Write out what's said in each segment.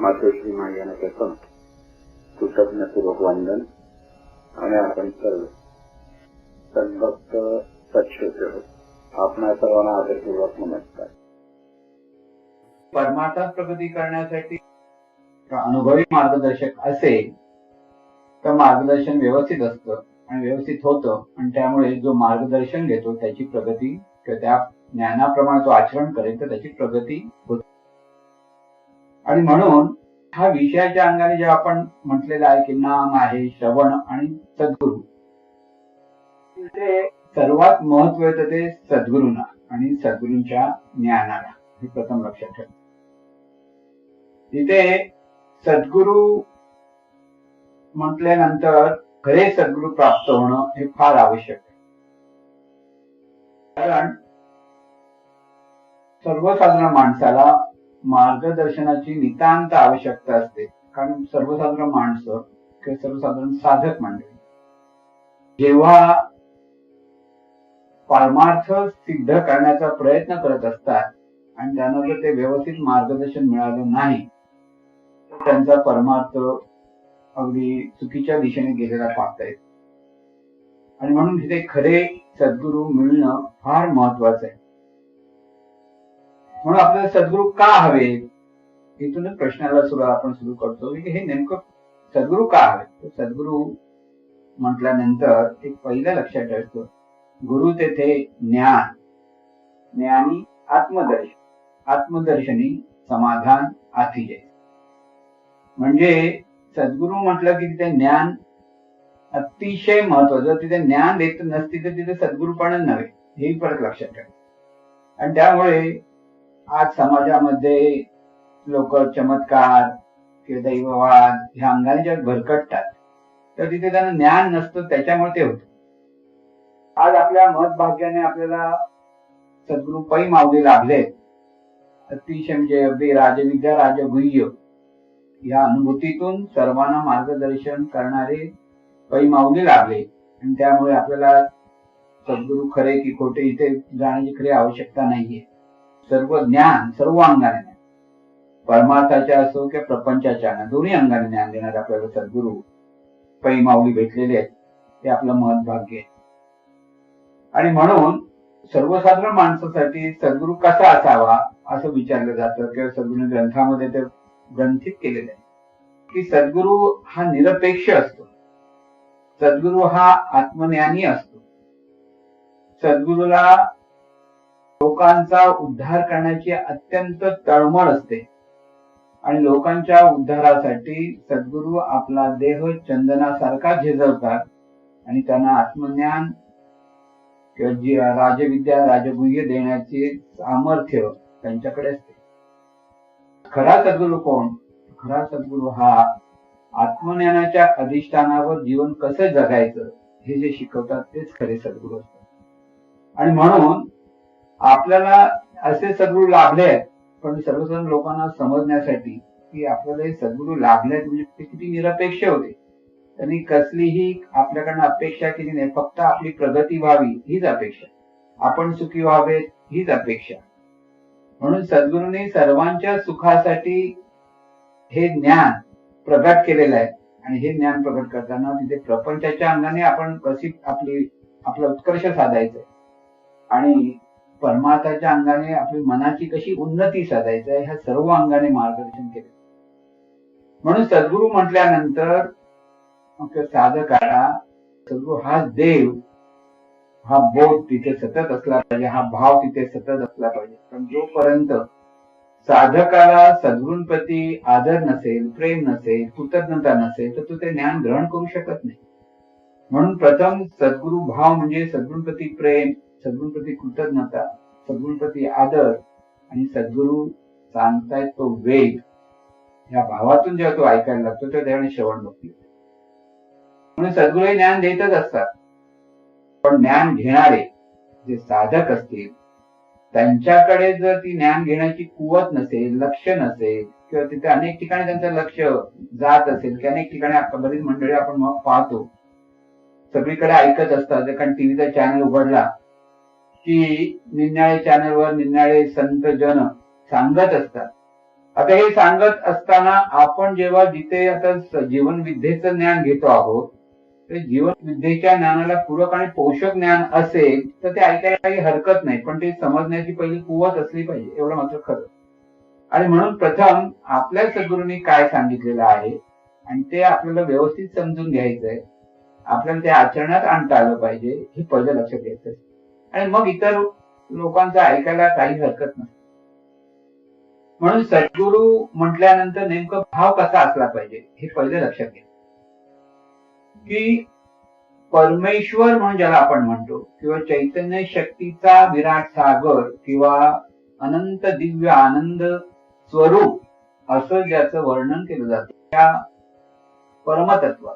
मातोश्री मायानं प्रथम कृतज्ञपूर्वक वंदन आणि आपण सर्व सद्भक्त सच्छ्रोते आपणा सर्वांना आदरपूर्वक नमस्कार. परमार्थात प्रगती करण्यासाठी अनुभवी मार्गदर्शक असेल तर मार्गदर्शन व्यवस्थित असतं आणि व्यवस्थित होतं आणि त्यामुळे जो मार्गदर्शन घेतो त्याची प्रगती किंवा त्या ज्ञानाप्रमाणे तो आचरण करेल तर त्याची प्रगती होते. आणि म्हणून हा विषयाच्या अंगाने जेव्हा आपण म्हटलेलं आहे की नाम आहे, श्रवण आणि सद्गुरू, ते सर्वात महत्व येतं ते सद्गुरूंना आणि सद्गुरूंच्या ज्ञानाला. हे प्रथम लक्षात ठेवा. तिथे सद्गुरू म्हटल्यानंतर खरे सद्गुरू प्राप्त होणं हे फार आवश्यक आहे. कारण सर्वसाधारण माणसाला मार्गदर्शनाची नितांत आवश्यकता असते. कारण सर्वसाधारण माणसं किंवा सर्वसाधारण साधक मंडळी जेव्हा परमार्थ सिद्ध करण्याचा प्रयत्न करत असतात आणि त्यांना जर ते व्यवस्थित मार्गदर्शन मिळालं नाही तर त्यांचा परमार्थ अगदी चुकीच्या दिशेने गेलेला पाहता येतो. आणि म्हणून तिथे खरे सद्गुरू मिळणं फार महत्वाचं आहे. म्हणून आपल्याला सद्गुरू का हवे, इथूनच प्रश्नाला आपण सुरू करतो की हे नेमकं सद्गुरू का हवे. सद्गुरू म्हटल्यानंतर एक पहिलं लक्षात ठेवायचं, गुरु तेथे ज्ञान, ज्ञानी आत्मदर्शनी समाधान आतिजय. म्हणजे सद्गुरू म्हटलं की तिथे ज्ञान अतिशय महत्वाचं. तिथे ज्ञान देत नसती तर तिथे सद्गुरूपणच नव्हे, हेही परत लक्षात ठेवा. आणि त्यामुळे आज समाजामध्ये लोक चमत्कार किंवा दैववाद ह्या अंगाने जेव्हा भरकटतात तर तिथे त्यांना ज्ञान नसतं, त्याच्यामुळे ते होतं. आज आपल्या महत्भाग्याने आपल्याला सद्गुरू पै माऊली लाभले. अतिशय म्हणजे अगदी राजविद्या राजगुह्य या अनुभूतीतून सर्वांना मार्गदर्शन करणारे पै माऊली लाभले. आणि त्यामुळे आपल्याला सद्गुरू खरे की खोटे इथे जाण्याची खरी आवश्यकता नाहीये. सर्व ज्ञान सर्व अंगाने, परमार्थाच्या असो किंवा प्रपंचाच्या, दोन्ही अंगाने ज्ञान देणारे आपल्याला सद्गुरू पै माऊली भेटलेले आहेत. ते आपलं महत्भाग्य आहे. आणि म्हणून सर्वसाधारण माणसासाठी सद्गुरू कसा असावा असं विचारलं जातं किंवा सद्गुरू ग्रंथामध्ये ते ग्रंथित केलेलं आहे की सद्गुरू हा निरपेक्ष असतो, सद्गुरू हा आत्मज्ञानी असतो, सद्गुरूला लोकांचा उद्धार करण्याची अत्यंत तळमळ असते आणि लोकांच्या उद्धारासाठी सद्गुरू आपला देह चंदनासारखा झिजवतात आणि त्यांना आत्मज्ञान किंवा राजविद्या राजगुह्य देण्याचे सामर्थ्य त्यांच्याकडे असते. खरा सद्गुरू कोण? खरा सद्गुरू हा आत्मज्ञानाच्या अधिष्ठानावर जीवन कसं जगायचं हे जे शिकवतात तेच खरे सद्गुरू असतात. आणि म्हणून आपल्याला असे सद्गुरू लाभले आहेत, पण सर्वसाधारण लोकांना समजण्यासाठी की आपल्याला हे सद्गुरू लाभले आहेत म्हणजे ते किती निरपेक्ष होते. त्यांनी कसलीही आपल्याकडनं अपेक्षा केली नाही, फक्त आपली प्रगती व्हावी हीच अपेक्षा, आपण सुखी व्हावेत हीच अपेक्षा. म्हणून सद्गुरूंनी सर्वांच्या सुखासाठी हे ज्ञान प्रगट केलेलं आहे. आणि हे ज्ञान प्रगट करताना तिथे प्रपंचाच्या अंगाने आपण कशी आपला उत्कर्ष साधायचंय आणि परमार्थाच्या अंगाने आपली मनाची कशी उन्नती साधायचं आहे ह्या सर्व अंगाने मार्गदर्शन केले. म्हणून सद्गुरू म्हटल्यानंतर साधकाला सद्गुरू हा देव, हा बोध तिथे सतत असला पाहिजे, हा भाव तिथे सतत असला पाहिजे. पण जोपर्यंत साधकाला सद्गुरूंप्रती आदर नसेल, प्रेम नसेल, कृतज्ञता नसेल तर तो ते ज्ञान ग्रहण करू शकत नाही. म्हणून प्रथम सद्गुरू भाव म्हणजे सद्गुरूंप्रती प्रेम, सद्गुरूंप्रती कृतज्ञता, सद्गुरूंप्रती आदर आणि सद्गुरू सांगतायत तो वेद, या भावातून जेव्हा तो ऐकायला लागतो तेव्हा त्याने श्रवण भक्ती होते. म्हणून सद्गुरू हे ज्ञान देतच असतात. पण ज्ञान घेणारे जे साधक असतील त्यांच्याकडे जर ती ज्ञान घेण्याची कुवत नसेल, लक्ष नसेल किंवा तिथे अनेक ठिकाणी त्यांचं लक्ष जात असेल की अनेक ठिकाणी बरीच मंडळी आपण पाहतो सगळीकडे ऐकत असतात. कारण टीव्हीचा चॅनल उघडला की निन्याळे चॅनलवर निन्याळे संत जन सांगत असतात आता हे सांगत असताना आपण जेव्हा जिथे आता जीवन विद्येचं ज्ञान घेतो आहोत, ते जीवन विद्येच्या ज्ञानाला पूरक आणि पोषक ज्ञान असेल तर ते ऐकायला काही हरकत नाही, पण ते समजण्याची पहिली कुवत असली पाहिजे, एवढं मात्र खरं. आणि म्हणून प्रथम आपल्या सद्गुरूंनी काय सांगितलेलं आहे आणि ते आपल्याला व्यवस्थित समजून घ्यायचंय, आपल्याला ते आचरणात आणता आलं पाहिजे, हे पहिलं लक्षात घ्यायचं. आणि मग इतर लोकांचं ऐकायला काही हरकत नाही. म्हणून सद्गुरू म्हटल्यानंतर नेमकं भाव कसा असला पाहिजे हे पहिले लक्षात घ्या. की परमेश्वर म्हणून ज्याला आपण म्हणतो किंवा चैतन्य शक्तीचा विराट सागर किंवा अनंत दिव्य आनंद स्वरूप असं ज्याचं वर्णन केलं जातं त्या परमतत्व,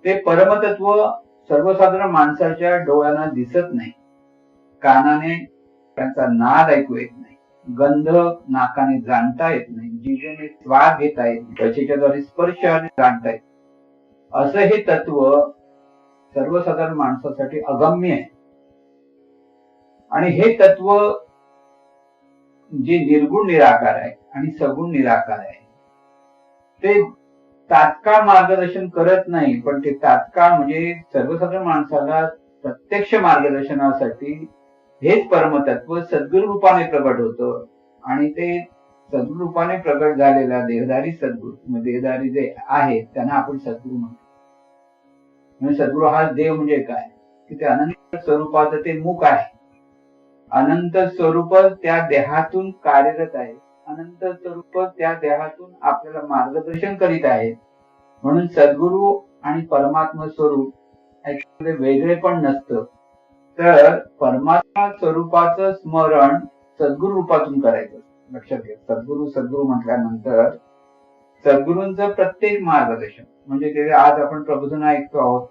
ते परमतत्व सर्वसाधारण माणसाच्या डोळ्यांना दिसत नाही, कानाने त्यांचा नाद ऐकू येत नाही, गंध नाकाने जाणता येत नाही, जिभेने स्वाद घेता येत नाही, त्वचेच्याद्वारे स्पर्शाने जाणता येत, असं हे तत्व सर्वसाधारण माणसासाठी अगम्य आहे. आणि हे तत्व जे निर्गुण निराकार आहे आणि सगुण निराकार आहे, ते तात्काळ मार्गदर्शन करत नाही, पण ते तात्काळ म्हणजे सर्वसाधारण माणसाला प्रत्यक्ष मार्गदर्शनासाठी हेच परमतत्व सद्गुरु रूपाने प्रगट होतं. आणि ते सद्गुरु रूपाने प्रगट झालेला देहधारी सद्गुरु, देहधारी जे आहेत त्यांना आपण सद्गुरु म्हणतो. म्हणजे सद्गुरु हा देव म्हणजे काय, की ते अनंत स्वरूपाचं ते मुख आहे, अनंत स्वरूप त्या देहातून कार्यरत आहे, अनंत स्वरूप त्या देहातून आपल्याला मार्गदर्शन करीत आहे. म्हणून सद्गुरु आणि परमात्मा स्वरूप याच्यामध्ये वेगळे पण नसतं, तर परमात्मा स्वरूपाचं स्मरण सद्गुरु रूपातून करायचं. लक्षात घ्या, सद्गुरु सद्गुरु म्हटल्यानंतर सद्गुरूंचं प्रत्येक मार्गदर्शन म्हणजे ते आज आपण प्रबोधन ऐकतो आहोत,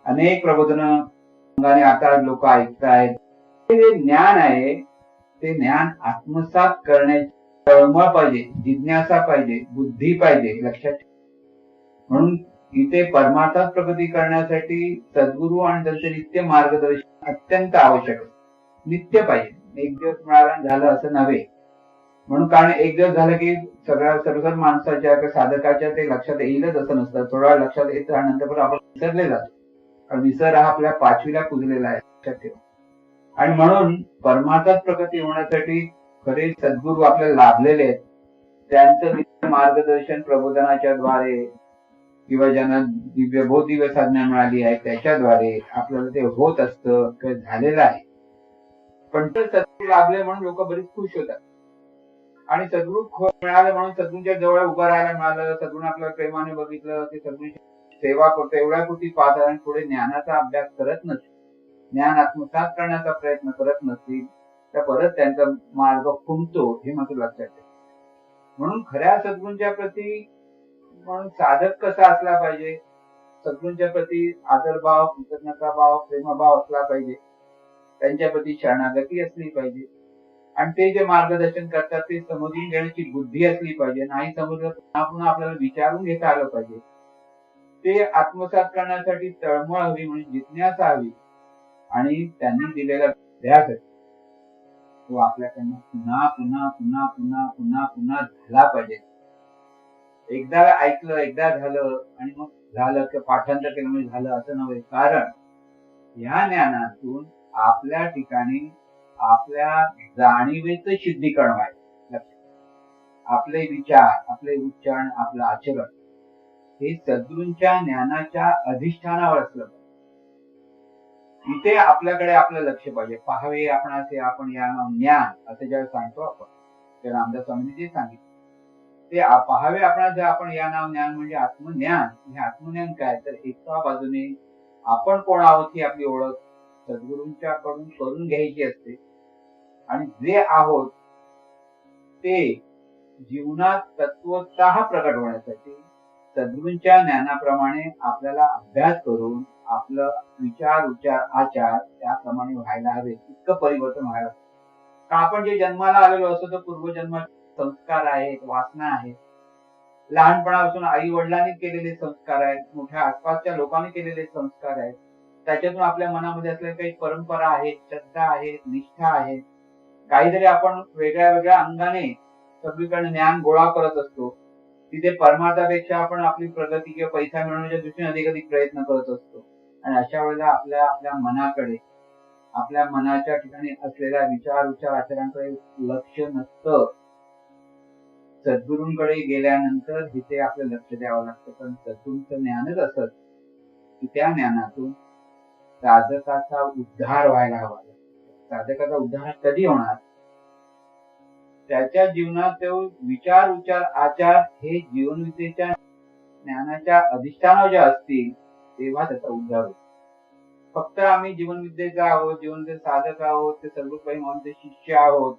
अनेक प्रबोधन आता लोक ऐकतायत, ते ज्ञान आहे, ते ज्ञान आत्मसात करण्याची तळमळ पाहिजे, जिज्ञासा पाहिजे, बुद्धी पाहिजे. लक्षात. म्हणून इथे परमार्थात प्रगती करण्यासाठी सद्गुरू आणि त्यांचे नित्य मार्गदर्शन अत्यंत आवश्यक आहे, नित्य पाहिजे. एक दिवस मिळाला झालं असं नव्हे. म्हणून कारण एक दिवस झालं की सगळ्या सर्वसाधारण माणसाच्या किंवा साधकाच्या ते लक्षात येईलच असं नसतं, थोडा लक्षात येत त्यानंतर आपण विसरले जातो. कारण विसर हा आपल्या पाचवीला पुजलेला आहे, लक्षात ठेवा. आणि म्हणून परमार्थात प्रगती होण्यासाठी खरे सद्गुरू आपल्याला लाभलेले आहेत, त्यांचं नित्य मार्गदर्शन प्रबोधनाच्या द्वारे किंवा ज्यांना दिव्य साधना मिळाली आहे त्याच्याद्वारे आपल्याला ते होत असतं किंवा झालेलं आहे. पण तर सद्गुरू लाभले म्हणून लोक बरीच खुश होतात, आणि सद्गुरू मिळाले म्हणून सद्गुरूंच्या जवळ उभं राहायला मिळालं, सद्गुरूने आपल्याला प्रेमाने बघितलं, ते सद्गुरूंची सेवा करतो एवढ्या कृती पाहतात आणि पुढे ज्ञानाचा अभ्यास करत नसतील, ज्ञान आत्मसात करण्याचा प्रयत्न करत नसतील, तर परत त्यांचा मार्ग खुंटतो, हे मात्र लक्षात ठेवा. म्हणून खऱ्या सद्गुरूंच्या प्रती म्हणून साधक कसा असला पाहिजे, सद्गुरूंच्या प्रती आदरभाव, कृतज्ञताभाव, प्रेमभाव असला पाहिजे, त्यांच्या प्रती शरणागती असली पाहिजे, आणि ते जे मार्गदर्शन करतात ते समजून घेण्याची बुद्धी असली पाहिजे. नाही समजलं पुन्हा आपल्याला विचारून घेता आलं पाहिजे. ते आत्मसात करण्यासाठी तळमळ हवी, म्हणजे जिज्ञासा हवी, आणि त्यांनी दिलेला अभ्यास तो आपल्याकडनं पुन्हा पुन्हा पुन्हा पुन्हा पुन्हा पुन्हा झाला पाहिजे. एकदा ऐकलं, एकदा झालं आणि मग झालं किंवा पाठांतर केलं म्हणजे झालं असं नव्हे. कारण या ज्ञानातून आपल्या ठिकाणी आपल्या जाणीवेचं सिद्धीकरण व्हायचं. आपले विचार, आपले उच्चारण, आपलं आचरण हे सद्गुरूंच्या ज्ञानाच्या अधिष्ठानावर असलं पाहिजे. इथे आपल्याकडे आपलं लक्ष पाहिजे. पाहावे आपण असे, आपण या ज्ञान असं ज्यावेळी सांगतो आपण, त्या रामदास स्वामींनी जे सांगितलं ते पाहावे आपण या नाव ज्ञान म्हणजे आत्मज्ञान. हे आत्मज्ञान काय, तर एका बाजूने आपण कोण आहोत ही आपली ओळख सद्गुरूंच्या कडून करून घ्यायची असते, आणि जे आहोत ते जीवनात तत्वतः प्रकट होण्यासाठी सद्गुरूंच्या ज्ञानाप्रमाणे आपल्याला अभ्यास करून आपलं विचार, उच्चार, आचार त्याप्रमाणे व्हायला हवे, इतकं परिवर्तन व्हायला. आपण जे जन्माला आलेलो असतो तर पूर्वजन्मात संस्कार आहेत, वासना आहेत, लहानपणापासून आई वडिलांनी केलेले संस्कार आहेत, मोठ्या आसपासच्या लोकांनी केलेले संस्कार आहेत, त्याच्यातून आपल्या मनामध्ये असलेल्या काही परंपरा आहेत, श्रद्धा आहेत, निष्ठा आहेत, काहीतरी आपण वेगळ्या वेगळ्या अंगाने सगळीकडे ज्ञान गोळा करत असतो, तिथे परमार्थापेक्षा आपण आपली प्रगती किंवा पैसा मिळवण्याच्या दृष्टीने अधिकाधिक प्रयत्न करत असतो. आणि अशा वेळेला आपल्या आपल्या मनाकडे, आपल्या मनाच्या ठिकाणी असलेल्या विचार आचरणाकडे लक्ष नसतं. सद्गुरूंकडे गेल्यानंतर तिथे आपलं लक्ष द्यावं लागतं. पण सद्गुरूंचं ज्ञानच असत की त्या ज्ञानातून साधकाचा उद्धार व्हायला हवा. साधकाचा उद्धार कधी होणार? त्याच्या जीवनात तो विचार आचार हे जीवनविद्येच्या ज्ञानाच्या अधिष्ठानावर जे असतील तेव्हा त्याचा उद्धार होतो. फक्त आम्ही जीवनविद्येचा आहोत, जीवनविद्येचे साधक आहोत, ते सर्व काही माणूस शिष्य आहोत,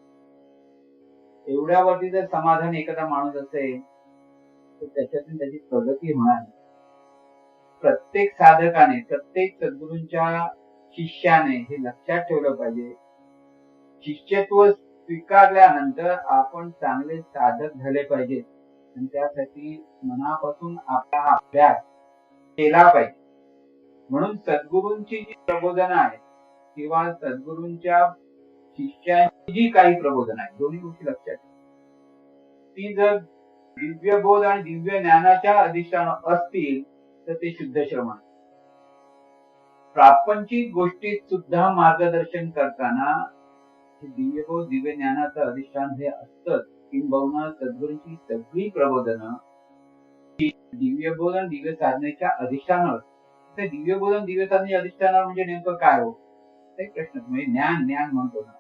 एवढ्यावरती जर समाधान एखादा माणूस असेल तर त्याच्यातून त्याची प्रगती होणार नाही. प्रत्येक साधकाने, प्रत्येक सद्गुरूंच्या शिष्याने हे लक्षात ठेवलं पाहिजे. शिष्यत्व स्वीकारल्यानंतर आपण चांगले साधक झाले पाहिजेत आणि त्यासाठी मनापासून आपला अभ्यास केला पाहिजे. म्हणून सद्गुरूंची जी प्रबोधनं आहेत किंवा सद्गुरूंच्या शिष्यांची जी काही प्रबोधन आहे, दोन्ही गोष्टी लक्षात ठेवा. ती जर दिव्यबोध आणि दिव्य ज्ञानाच्या अधिष्ठान असतील तर ते शुद्ध श्रवण. प्रापंचिक गोष्टीत सुद्धा मार्गदर्शन करताना दिव्यबोध दिव्य ज्ञानाचं अधिष्ठान हे असतं. किंबहुना सद्गुरूंची सगळी प्रबोधनं दिव्यबोध आणि दिव्य साधनेच्या अधिष्ठानावर. ते दिव्यबोध आणि दिव्य साधनेच्या अधिष्ठानावर म्हणजे नेमकं काय हो? ते प्रश्न. म्हणजे ज्ञान म्हणतो ना,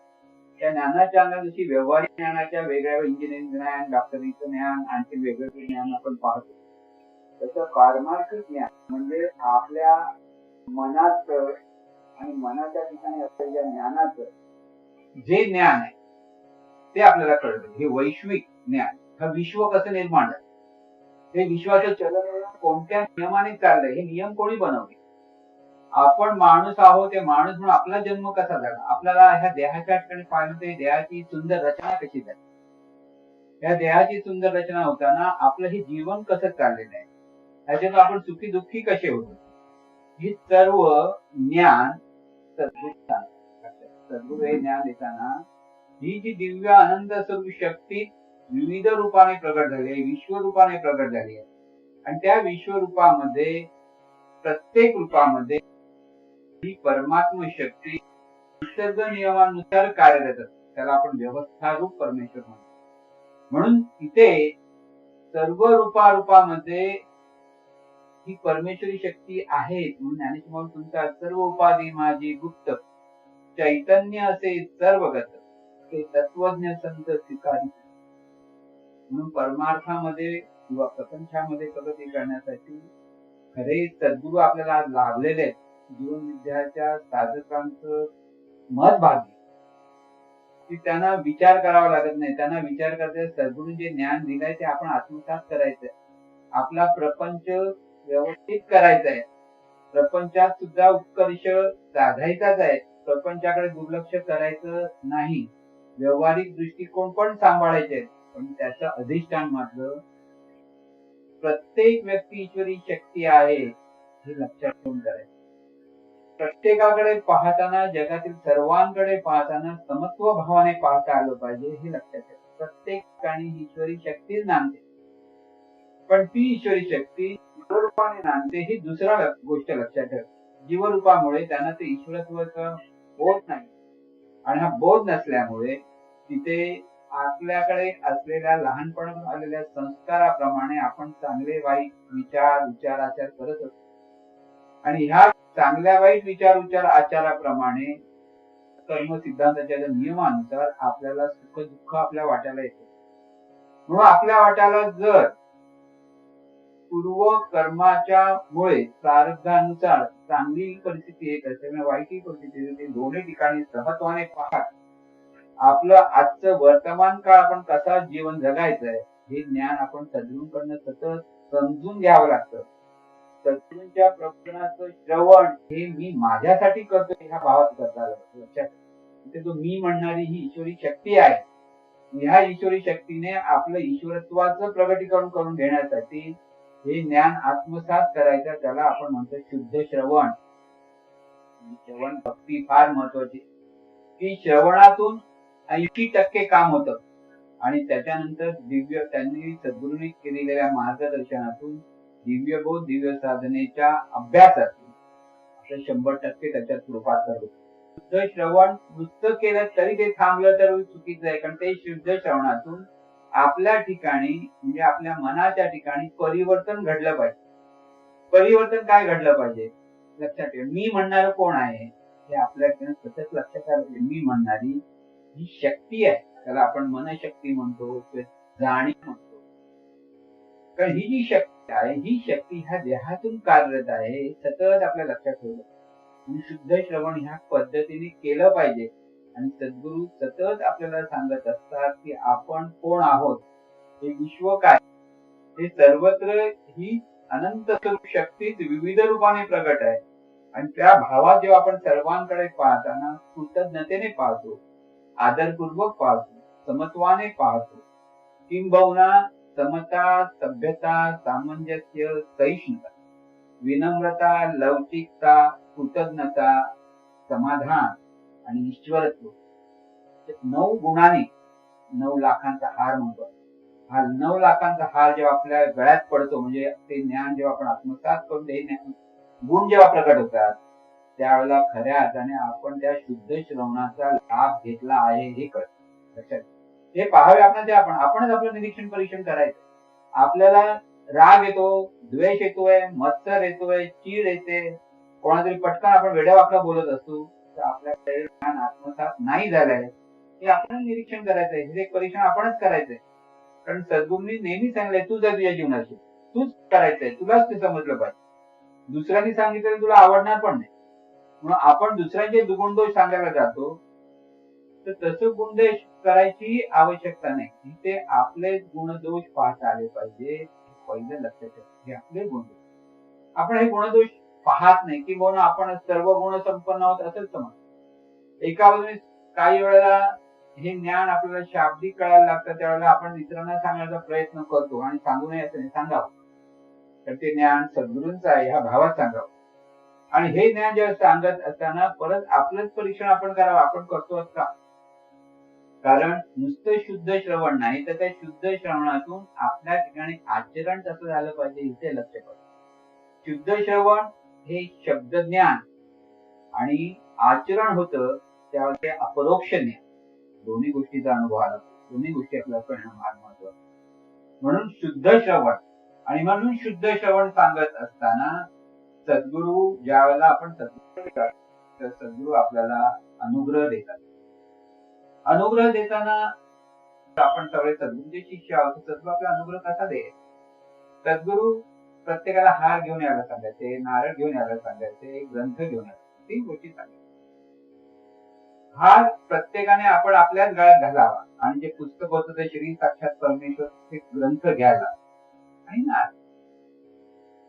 त्या ज्ञानाच्या अंगात जशी व्यावहारिक ज्ञानाच्या वेगळ्या इंजिनिअरिंग ज्ञान, डॉक्टरीचं ज्ञान, आणखी वेगवेगळे ज्ञान आपण पाहतो, तसं पारमार्थिक ज्ञान म्हणजे आपल्या मनाचं आणि मनाच्या ठिकाणी असलेल्या ज्ञानाचं जे ज्ञान आहे ते आपल्याला कळतं. हे वैश्विक ज्ञान. हा विश्व कसं निर्माण आहे, हे विश्वाचं चलन कोणत्या नियमाने चाललंय, हे नियम कोणी बनवले? आपण माणूस आहोत, ते माणूस म्हणून आपला जन्म कसा झाला, आपल्याला ह्या देहाच्या ठिकाणी पाहिलं ते देहाची सुंदर रचना कशी झाली, या देहाची सुंदर रचना होताना आपलं हे जीवन कसं चाललेलं आहे, त्याच्यातून आपण सुखी दुःखी कसे होतो, हे सर्व ज्ञान सद्गुरू हे ज्ञान देताना ही जी दिव्य आनंद स्वरूप शक्ती विविध रूपाने प्रगट झाली आहे, विश्वरूपाने प्रगट झाली आहे. आणि त्या विश्वरूपामध्ये प्रत्येक रूपामध्ये ही परमात्म शक्ती निसर्ग नियमानुसार कार्यरत असते. त्याला आपण व्यवस्थारूप परमेश्वर म्हणतो. म्हणून इथे सर्व रूपामध्ये ही परमेश्वरी शक्ती आहे. म्हणून ज्ञानेश्वर तुमचा सर्व उपाधी माझी गुप्त चैतन्य असे सर्वगत ते तत्वज्ञ संत स्वीकारी. म्हणून परमार्थामध्ये किंवा प्रपंचामध्ये प्रगती करण्यासाठी खरे सद्गुरू आपल्याला लाभलेले आहेत. जीवन विद्याच्या साधकांचं मत भागी की त्यांना विचार करावा लागत नाही. त्यांना विचार करता सद्गुरू जे ज्ञान दिलंय ते आपण आत्मसात करायचंय. आपला प्रपंच व्यवस्थित करायचा आहे. प्रपंचात सुद्धा उत्कर्ष साधायचाच आहे. प्रपंचाकडे दुर्लक्ष करायचं नाही. व्यवहारिक दृष्टिकोन पण सांभाळायचे आहेत. पण त्याचं अधिष्ठान मात्र प्रत्येक व्यक्ती ईश्वरी शक्ती आहे हे लक्षात ठेवून करायचं. प्रत्येकाकडे पाहताना, जगातील सर्वांकडे पाहताना समत्व भावाने पाहता आलं पाहिजे हे लक्षात ठेवा. प्रत्येक ठिकाणी ईश्वरी शक्तीच नांदते, पण ती ईश्वरी शक्ती जीवरूपाने नांदते ही दुसरा गोष्ट लक्षात ठेवा. जीवरूपामुळे त्यांना ते ईश्वरत्वाचा बोध नाही, आणि हा बोध नसल्यामुळे तिथे आपल्याकडे असलेल्या लहानपणापासून आलेल्या संस्काराप्रमाणे आपण चांगले वाईट विचार करत असतो. आणि ह्या चांगल्या वाईट विचार आचाराप्रमाणे कर्म सिद्धांताच्या नियमानुसार आपल्याला सुख दुःख आपल्या वाट्याला येते. म्हणून आपल्या वाट्याला जर पूर्व कर्माच्या मुळे प्रारब्धानुसार चांगली परिस्थिती येत असेल, वाईट परिस्थिती येते, दोन्ही ठिकाणी समत्वाने पाहत आपलं आजचं वर्तमान काळ आपण कसा जीवन जगायचंय हे ज्ञान आपण सद्गुरूंकडनं सतत समजून घ्यावं लागतं. सद्गुरूंच्या प्रवचनाचं श्रवण हे मी माझ्यासाठी करतो ह्या भावात करता आलं लक्षात. तिथे तो मी म्हणणारी ही ईश्वरी शक्ती आहे. ह्या ईश्वरी शक्तीने आपलं ईश्वरत्वाचं प्रगटीकरण करून घेण्यासाठी हे ज्ञान आत्मसात करायचं, त्याला आपण म्हणतो शुद्ध श्रवण. श्रवण भक्ती फार महत्वाची. की श्रवणातून 80% काम होतं आणि त्याच्यानंतर त्यांनी सद्गुरूंनी केलेल्या मार्गदर्शनातून दिव्यबोध दिव्य साधनेच्या अभ्यासातून आपलं 100% त्याच्यात रूपांतर होतं. शुद्ध श्रवण नुसतं केलं तरी ते थांबलं तर चुकीचं आहे, कारण ते शुद्ध श्रवणातून आपल्या ठिकाणी म्हणजे आपल्या मनाच्या ठिकाणी परिवर्तन घडलं पाहिजे. परिवर्तन काय घडलं पाहिजे लक्षात ठेवा. मी म्हणणार कोण आहे हे आपल्या सतत लक्षात आलं पाहिजे. मी म्हणणारी ही शक्ती आहे, त्याला आपण मनशक्ती म्हणतो, जाणीव म्हणतो. कारण ही जी शक्ती आहे ही शक्ती ह्या देहातून कार्यरत आहे हे सतत आपल्या लक्षात ठेवलं. शुद्ध श्रवण ह्या पद्धतीने केलं पाहिजे. आणि सद्गुरू सतत आपल्याला सांगत असतात की आपण कोण आहोत, हे विश्व काय, हे सर्वत्र ही अनंत स्वरूप शक्तीच विविध रूपाने प्रगट आहे. आणि त्या भावात जेव्हा आपण सर्वांकडे पाहताना कृतज्ञतेने पाहतो, आदरपूर्वक पाहतो, समत्वाने पाहतो, किंबहुना समता, सभ्यता, सामंजस्य, सहिष्णुता, विनम्रता, लवचिकता, कृतज्ञता, समाधान आणि ईश्वरत्व, 9 गुणांनी 9 लाखांचा हार म्हणतो. हा 9 लाखांचा हार जेव्हा आपल्या गळ्यात पडतो, म्हणजे ते ज्ञान जेव्हा आपण आत्मसात करून ते गुण जेव्हा प्रकट होतात, त्यावेळेला खऱ्या अर्थाने आपण त्या शुद्ध श्रवणाचा लाभ घेतला आहे हे कळतं. हे पाहावे आपणच आपलं निरीक्षण परीक्षण करायचं. आपल्याला राग येतो, द्वेष येतोय, मत्सर येतोय, चीड येते, कोणातरी पटकन आपण वेड्या वाकडा बोलत असतो, तर आपल्याकडे ज्ञान आत्मसात नाही झालंय हे आपण निरीक्षण करायचंय. हे परीक्षण आपणच करायचंय. कारण सद्गुरूंनी नेहमी सांगितलंय तू जर तुझ्या जीवनाशी तूच करायचंय, तुलाच ते समजलं पाहिजे. दुसऱ्यांनी सांगितलं तुला आवडणार पण नाही. म्हणून आपण दुसऱ्यांचे गुणदोष सांगायला जातो, तर तसं गुणदोष करायची आवश्यकता नाही. ते आपले गुणदोष पाहता आले पाहिजे. पहिलं लक्षात ठेवा, हे आपले गुणदोष. आपण हे गुणदोष पाहत नाही की म्हणून आपण सर्व गुण संपन्न आहोत असंच समज. एका बाजूने काही वेळेला हे ज्ञान आपल्याला शाब्दिक कळायला लागतं, त्यावेळेला आपण इतरांना सांगण्याचा प्रयत्न करतो आणि सांगू नये असं नाही, सांगावं. तर ते ज्ञान सद्गुरूंचं आहे ह्या भावात सांगावं. आणि हे ज्ञान जेव्हा सांगत असताना परत आपलंच परीक्षण आपण करावं, आपण करतो का. कारण नुसतं शुद्ध श्रवण नाही, तर त्या शुद्ध श्रवणातून आपल्या ठिकाणी आचरण कसं झालं पाहिजे इथे लक्ष पाहिजे. शुद्ध श्रवण हे शब्द ज्ञान आणि आचरण होतं त्यावेळेस ते अपरोक्ष ज्ञान, दोन्ही गोष्टीचा अनुभव आला, दोन्ही गोष्टी आपल्याला कळणं फार महत्वाचं. म्हणून शुद्ध श्रवण आणि म्हणून शुद्ध श्रवण सांगत असताना सद्गुरू ज्या वेळेला आपण सद्गुरू आपल्याला अनुग्रह देतात. अनुग्रह देताना आपण सगळे सद्गुरूचे शिष्य आहोत, सद्गुरू आपला अनुग्रह कसा दे. सद्गुरू प्रत्येकाला हार घेऊन यायला सांगायचे, नारळ घेऊन यायला सांगायचे, ग्रंथ घेऊन यायला, 3 गोष्टी सांगायच्या. हार प्रत्येकाने आपण आपल्याच गळ्यात घालावा आणि जे पुस्तक होतं ते श्री साक्षात परमेश्वर ते ग्रंथ घ्यायला आणि नारळ.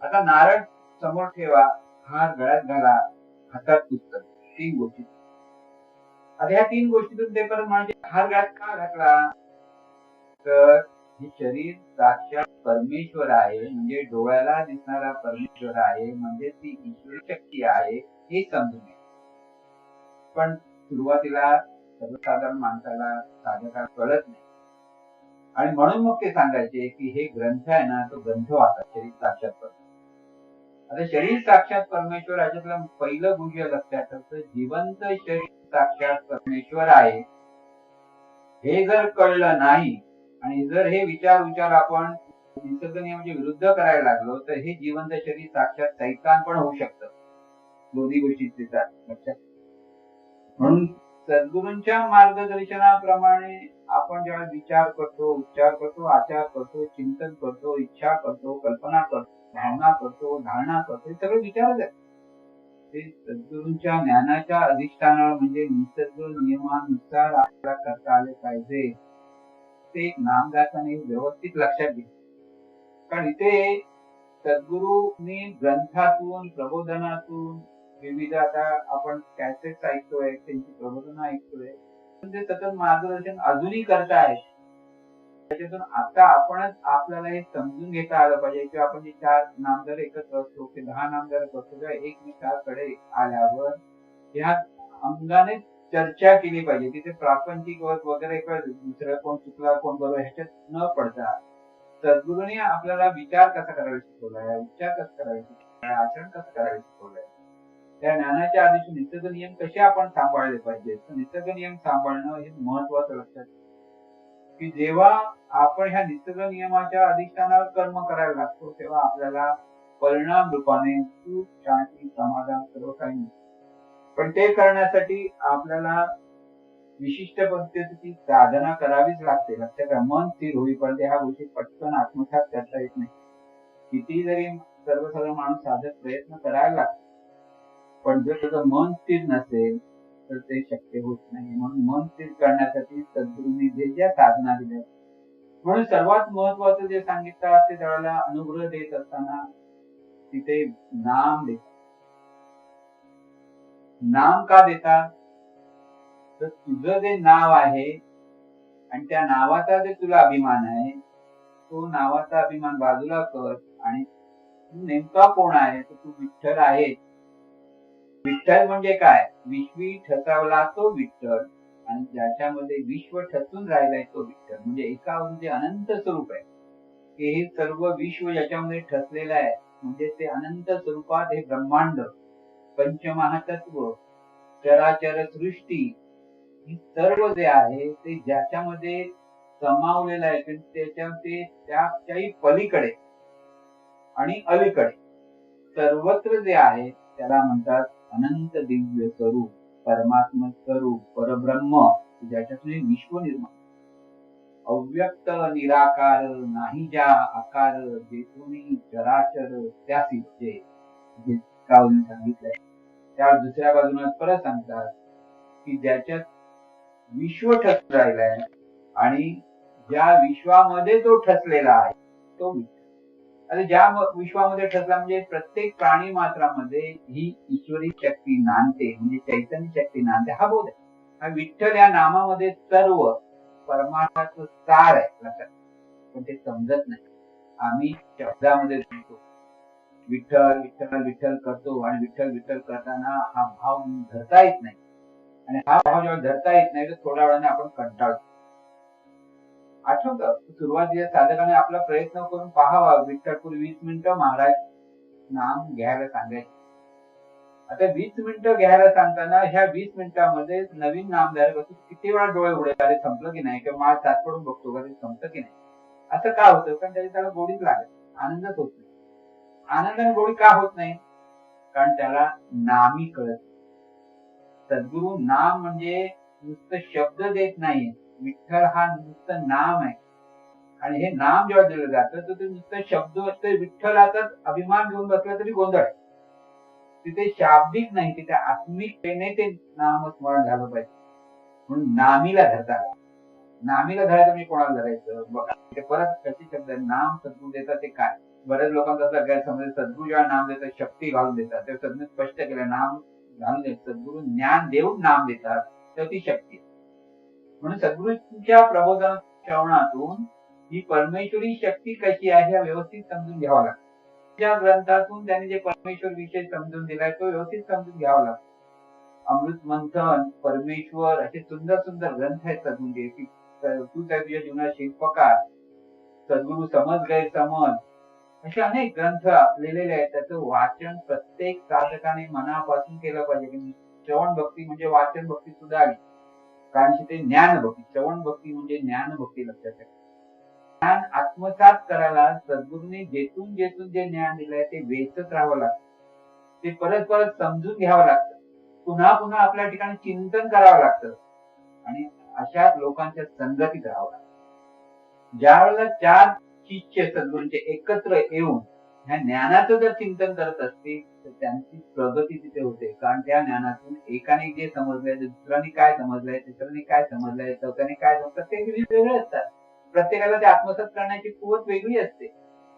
आता नारळ समोर ठेवा, हार गळ्यात घाला, हातात पुस्तक, 3 गोष्टी. आता ह्या 3 गोष्टीतून ते परत म्हणजे हार गळ्यात का घातला, तर हे शरीर साक्षात परमेश्वर आहे, म्हणजे डोळ्याला दिसणारा परमेश्वर आहे, म्हणजे ती ईश्वरी शक्ती आहे हे समजून घ्या. पण सुरुवातीला सर्वसाधारण माणसाला साधकाला कळत नाही आणि म्हणून मग ते सांगायचे की हे ग्रंथ आहे ना, तो ग्रंथ वाचा, शरीर साक्षात परमेश्वर. आता शरीर साक्षात परमेश्वर याच्यातलं पहिलं गुह्य लक्षात ठेवतं, जिवंत शरीर साक्षात परमेश्वर आहे हे जर कळलं नाही आणि जर हे विचार आपण निसर्ग नियमाच्या विरुद्ध करायला लागलो, तर हे जिवंत शरीर साक्षात सैतान पण होऊ शकतं. दोन्ही गोष्टी लक्षात. म्हणून सद्गुरूंच्या मार्गदर्शनाप्रमाणे आपण जेव्हा विचार करतो, उपचार करतो, आचार करतो, चिंतन करतो, इच्छा करतो, कल्पना करतो, भावना करतो, धारणा करतो, हे सगळे विचारच आहेत. ते सद्गुरूंच्या ज्ञानाच्या अधिष्ठानावर म्हणजे निसर्ग नियमानुसार आपल्याला करता आले पाहिजे. ते एक नामदासाने व्यवस्थित लक्षात घेतलं. कारण इथे सद्गुरूंनी ग्रंथातून, प्रबोधनातून, विविध आता आपण कॅसेट ऐकतोय, त्यांची प्रबोधन ऐकतोय, ते सतत मार्गदर्शन अजूनही करतायत. त्याच्यातून आता आपणच आपल्याला हे समजून घेता आलं पाहिजे किंवा आपण जे 4 नामदार एकत्र असतो की 10 नामदार करतो, एकमेकांकडे आल्यावर ह्या अंगाने चर्चा केली पाहिजे. तिथे प्रापंचिक वगैरे किंवा दुसरं कोण चुकला कोण बरोबर ह्याच्यात न पडता सद्गुरूंनी आपल्याला विचार कसा करायला शिकवलाय, उच्चार कसा करायला शिकवलाय, आचरण कसं करायला शिकवलंय, त्या ज्ञानाच्या आधीचे निसर्ग नियम कसे आपण सांभाळले पाहिजेत. तर निसर्ग नियम सांभाळणं हे महत्वाचं लक्षात, की जेव्हा आपण ह्या निसर्ग नियमाच्या अधिष्ठानावर कर्म करायला लागतो तेव्हा आपल्याला परिणाम रूपाने सुख, शांती, समाधान सर्व काही मिळतं. पण ते करण्यासाठी आपल्याला विशिष्ट पद्धतीची साधना करावीच लागते. लक्षात घ्या, मन स्थिर होईपर्यंत ह्या गोष्टी पटकन आत्मसात करता येत नाही. किती जरी सर्वसाधारण माणूस साधक प्रयत्न करायला लागतो, पण जर त्याचं मन स्थिर नसेल तर ते शक्य होत नाही. म्हणून मन स्थिर करण्यासाठी सद्गुरूंनी जे ज्या साधना दिल्या, म्हणून सर्वात महत्वाचं जे सांगितलं ते त्यावेळेला अनुग्रह देत असताना तिथे नाम देतात. नाम का देतात, तर तुझं जे नाव आहे आणि त्या नावाचा जे तुला अभिमान आहे, तो नावाचा अभिमान बाजूला कर आणि तू नेमका कोण आहे, तर तू विठ्ठल आहे. विठ्ठल म्हणजे काय, विश्वी ठसावला तो विठ्ठल आणि ज्याच्यामध्ये विश्व ठसून राहिलाय तो विठ्ठल. म्हणजे एका म्हणजे अनंत स्वरूप आहे, की हे सर्व विश्व ज्याच्यामध्ये ठसलेलं आहे, म्हणजे ते अनंत स्वरूपात हे ब्रह्मांड, पंचमहातत्व, चराचर सृष्टी, ही सर्व जे आहे ते ज्याच्यामध्ये समावलेलं आहे, त्याच्या ते त्याच्याही पलीकडे आणि अलीकडे सर्वत्र जे आहे त्याला म्हणतात अनंत दिव्य स्वरूप, परमात्म स्वरूप, परब्रह्म, ज्याच्यातून विश्व निर्माण. अव्यक्त निराकार नाही ज्या आकार, जेथून चराचर त्यासी जे सांगितलंय. त्या दुसऱ्या बाजूने परत सांगतात की ज्याच्यात विश्व ठसून राहिलाय आणि ज्या विश्वामध्ये तो ठसलेला आहे तो विश्व. आता ज्या विश्वामध्ये ठसला म्हणजे प्रत्येक प्राणी मात्रामध्ये ही ईश्वरी शक्ती नांदते, म्हणजे चैतन्य शक्ती नांदते, हा बोध आहे. हा विठ्ठल या नामामध्ये सर्व परमार्थाचं सार आहे लक्षात, पण ते समजत नाही. आम्ही शब्दामध्ये म्हणतो विठ्ठल विठ्ठल विठ्ठल करतो आणि विठ्ठल विठ्ठल करताना हा भाव धरता येत नाही, आणि हा भाव जेव्हा धरता येत नाही तर थोड्या वेळाने आपण कंटाळतो. आठवतं सुरुवातीला साधकाने आपला प्रयत्न करून पाहावा. विठ्ठलपूर 20 मिनिटं महाराज नाम घ्यायला सांगायचे. आता 20 मिनिटं घ्यायला सांगताना ह्या 20 मिनिटांमध्ये नवीन नामधारक असतो किती वेळा डोळे उघडे, अरे संपलं की नाही, किंवा माळ ताट पडून बघतो का ते संपतं की नाही. असं का होतं, कारण त्याला गोडीच लागत, आनंदच होत नाही. आनंदाने गोडी का होत नाही, कारण त्याला नामी कळत. सद्गुरु नाम म्हणजे नुसतं शब्द देत नाही, विठ्ठल हा नुसतं नाम आहे. आणि हे नाम जेव्हा दिलं जातं तर ते नुसतं शब्द असतं, विठ्ठलाचाच अभिमान घेऊन बसला तरी गोंधळ. तिथे शाब्दिक नाही, तिथे आत्मिकतेने ते नामस्मरण झालं पाहिजे. म्हणून नामीला धरतात. नामीला धरायचं म्हणजे कोणाला धरायचं बघा, ते परत कशी शब्द नाम सद्गुरू देतात ते काय. बऱ्याच लोकांचा असा गैरसमज, सद्गुरू जेव्हा नाम देतात शक्ती घालून देतात, ते सद्गुरू स्पष्ट केलं नाम घालून देतात. सद्गुरू ज्ञान देऊन नाम देतात तर ती शक्ती. म्हणून सद्गुरूंच्या प्रबोधन श्रवणातून ही परमेश्वरी शक्ती कशी आहे व्यवस्थित समजून घ्यावं लागतं. त्या ग्रंथातून त्यांनी जे परमेश्वर विषय समजून दिलाय तो व्यवस्थित समजून घ्यावा लागतो. अमृत मंथन, परमेश्वर असे सुंदर सुंदर ग्रंथ आहेत सद्गुरूंचे. तू त्या तुझ्या जीवनात शिल्पकार, सद्गुरू समज गैरसमज, असे अनेक ग्रंथ लिहिलेले आहेत. त्याचं वाचन प्रत्येक साधकाने मनापासून केलं पाहिजे. श्रवण भक्ती म्हणजे वाचन भक्ती सुद्धा आली, कारण ते ज्ञान भक्ती, श्रवण भक्ती म्हणजे ज्ञान भक्ती. लक्षात ठेवा, ज्ञान आत्मसात करायला सद्गुरूंनी जेथून जेथून जे ज्ञान दिलंय ते वेचत राहावं लागतं, ते परत परत समजून घ्यावं लागतं, पुन्हा पुन्हा आपल्या ठिकाणी चिंतन करावं लागतं आणि अशा लोकांच्या संगतीत राहावं लागतं. ज्या वेळेला 4 शिष्य सद्गुरूंचे एकत्र येऊन ह्या ज्ञानाचं जर चिंतन करत असतील तर त्यांची प्रगती तिथे होते. कारण त्या ज्ञानातून एकाने जे समजलंय, दुसऱ्याने काय समजलंय, तिसऱ्याने काय समजलंय, चौथ्याने काय समजलं, प्रत्येक वेगळे असतात. प्रत्येकाला ते आत्मसात करण्याची कुवत वेगळी असते,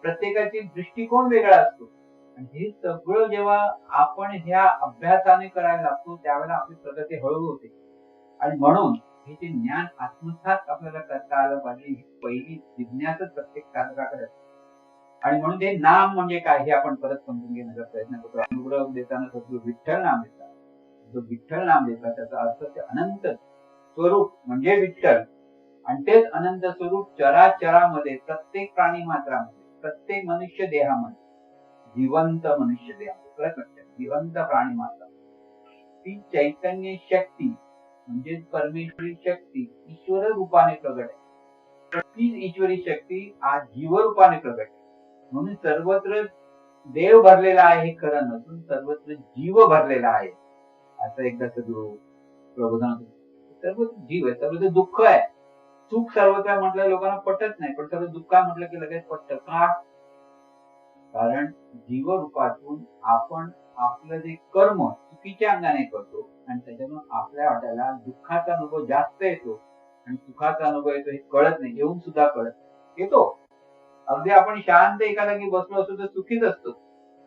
प्रत्येकाची दृष्टिकोन वेगळा असतो. आणि हे सगळं जेव्हा आपण ह्या अभ्यासाने करायला लागतो त्यावेळेला आपली प्रगती हळू होते. आणि म्हणून हे जे ज्ञान आत्मसात आपल्याला करता आलं पाहिजे, ही पहिली जिज्ञासा प्रत्येक साधकाकडे असते. आणि म्हणून ते नाम म्हणजे काय हे आपण परत समजून घेण्याचा प्रयत्न करतो. अनुग्रह देताना सद्गुरू विठ्ठल नाम देतात, जो विठ्ठल नाम देतात त्याचा अर्थ ते अनंत स्वरूप म्हणजे विठ्ठल, आणि तेच अनंत स्वरूप चराचरामध्ये, प्रत्येक प्राणी मात्रामध्ये, प्रत्येक मनुष्य देहामध्ये, जिवंत मनुष्य देहामध्ये, जिवंत प्राणी मात्रा, ती चैतन्य शक्ती म्हणजे परमेश्वरी शक्ती ईश्वर रूपाने प्रगट आहे. ती ईश्वरी शक्ती आज जीवरूपाने प्रगट आहे. म्हणून सर्वत्र देव भरलेला आहे हे खरं नसून सर्वत्र जीव भरलेला आहे असं एकदा सद्गुरू प्रबोधन. सर्वत्र जीव आहे, सर्वत्र दुःख आहे. सुख सर्वत्र म्हटलं लोकांना पटत नाही, पण सर्व दुःख म्हटलं की लगेच पटत. का? कारण जीवरूपातून आपण आपलं जे कर्म चुकीच्या अंगाने करतो आणि त्याच्यातून आपल्या वाट्याला दुःखाचा अनुभव जास्त येतो आणि सुखाचा अनुभव येतो हे कळत नाही, येऊन सुद्धा कळत येतो. अगदी आपण शांत एका जागी बसलो असतो तर सुखीच असतो,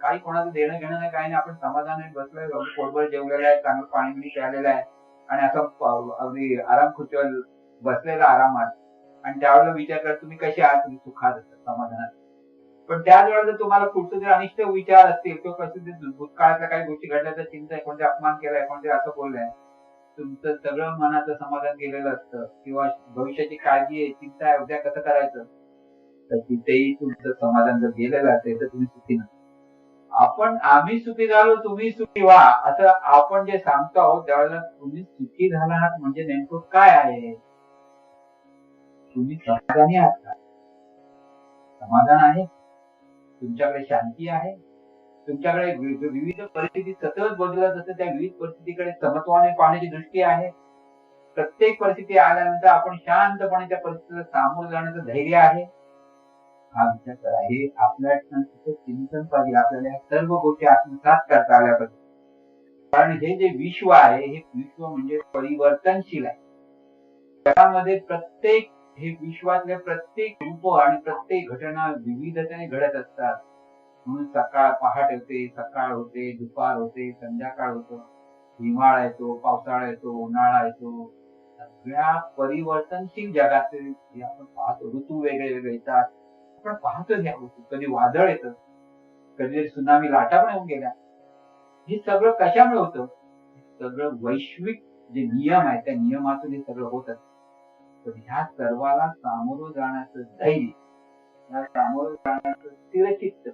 काही कोणाचं देणं घेणं नाही, काही नाही, आपण समाधानाने बसलोय, पोटभर जेवलेलं आहे, चांगलं पाणी बिणी प्यायलेलं आहे आणि असं अगदी आराम खुर्चीवर बसलेला आरामात, आणि त्यावेळेला विचार करा तुम्ही कसे आहात, तुम्ही सुखात असतात, समाधानात. पण त्याच वेळेला जर तुम्हाला पुढचे जे अनिष्ट विचार असतील किंवा कसं भूतकाळातल्या काही गोष्टी घडल्या तर चिंता आहे, कोणते अपमान केलाय, कोणते असं बोललंय, तुमचं सगळं मनाचं समाधान गेलेलं असतं, किंवा भविष्याची काळजी आहे, चिंता आहे, उद्या कसं करायचं, तर तिथेही तुमचं समाधान जर गेलेलं असेल तर तुम्ही सुखी नसता. आम्ही सुखी झालो तुम्ही सुखी व्हा असं आपण जे सांगतो आहोत त्यावेळेला तुम्ही सुखी झाला आहात म्हणजे नेमकं काय आहे? तुम्ही समाधानी आहात का? समाधान आहे? तुमच्याकडे शांती आहे? तुमच्याकडे विविध परिस्थिती सतत बदलत असते, त्या विविध परिस्थितीकडे समत्वाने पाहण्याची दृष्टी आहे? प्रत्येक परिस्थिती आल्यानंतर आपण शांतपणे त्या परिस्थितीला सामोरं जाण्याचं धैर्य आहे? हा विचार करा. हे आपल्या चिंतन पाहिजे, आपल्याला या सर्व गोष्टी आत्मसात करता आल्या पाहिजे. कारण हे जे विश्व आहे हे विश्व म्हणजे परिवर्तनशील आहे. त्यामध्ये प्रत्येक हे विश्वातले प्रत्येक रूप आणि प्रत्येक घटना विविधतेने घडत असतात. म्हणून सकाळ पहाट होते, सकाळ होते, दुपार होते, संध्याकाळ होतं, हिवाळा येतो, पावसाळा येतो, उन्हाळा येतो. सगळ्या परिवर्तनशील जगाचे जे आपण पाहतो, ऋतू वेगळे वेगळे येतात, आपण पाहतो ह्या गोष्टी. कधी वादळ येतं, कधी सुनामी लाटा पण येऊन गेल्या. हे सगळं कशामुळे होतं? सगळं वैश्विक जे नियम आहे त्या नियमातून हे सगळं होत असतं. तर ह्या सर्वाला सामोरं जाण्याचं धैर्य, या सामोरं जाण्याचं स्थिरचित्त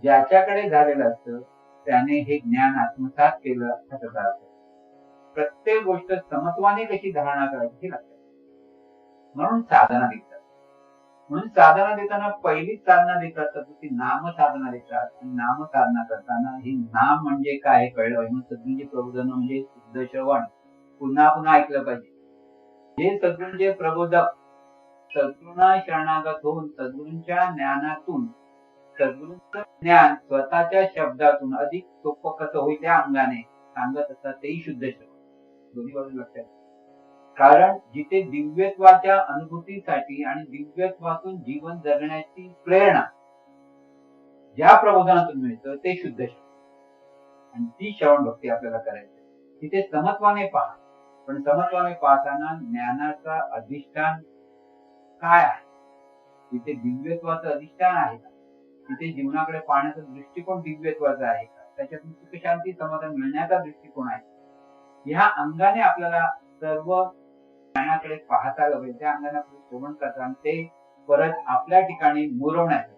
ज्याच्याकडे झालेलं असतं त्याने हे ज्ञान आत्मसात केलं असा त्याचा अर्थ. प्रत्येक गोष्ट समत्वाने कशी धारणा करायची हे लक्षात. म्हणून साधना देतात. म्हणून साधना देताना पहिलीच साधना देतात तर ती नाम साधना देतात. आणि नाम साधना करताना ही नाम म्हणजे काय हे कळलं पाहिजे. सद्गुरूंचे प्रबोधन म्हणजे शुद्ध श्रवण, पुन्हा पुन्हा ऐकलं पाहिजे. हे सद्गुरूंचे प्रबोधक सद्गुरूंना शरणागत होऊन सद्गुरूंच्या ज्ञानातून, सद्गुरूंचं ज्ञान स्वतःच्या शब्दातून अधिक सोपं कसं होईल त्या अंगाने सांगत असतात, तेही शुद्ध श्रवण. दोन्ही बाजू लक्षात. कारण जिथे दिव्यत्वाच्या अनुभूतीसाठी आणि दिव्यत्वातून जीवन जगण्याची प्रेरणा ज्या प्रबोधनातून मिळतं ते शुद्ध श्रवण, आणि ती श्रवण भक्ती आपल्याला करायची. तिथे समत्वाने पहा, पण समत्वाने पाहताना ज्ञानाचा अधिष्ठान काय आहे, तिथे दिव्यत्वाचं अधिष्ठान आहे का, तिथे जीवनाकडे पाहण्याचा दृष्टिकोन दिव्यत्वाचा आहे का, त्याच्यातून सुख शांती समाधान मिळण्याचा दृष्टिकोन आहे. ह्या अंगाने आपल्याला सर्व ज्ञानाकडे पाहता आलं पाहिजे. त्या अंगाने आपलं श्रवण करताना ते परत आपल्या ठिकाणी मुरवण्याचं.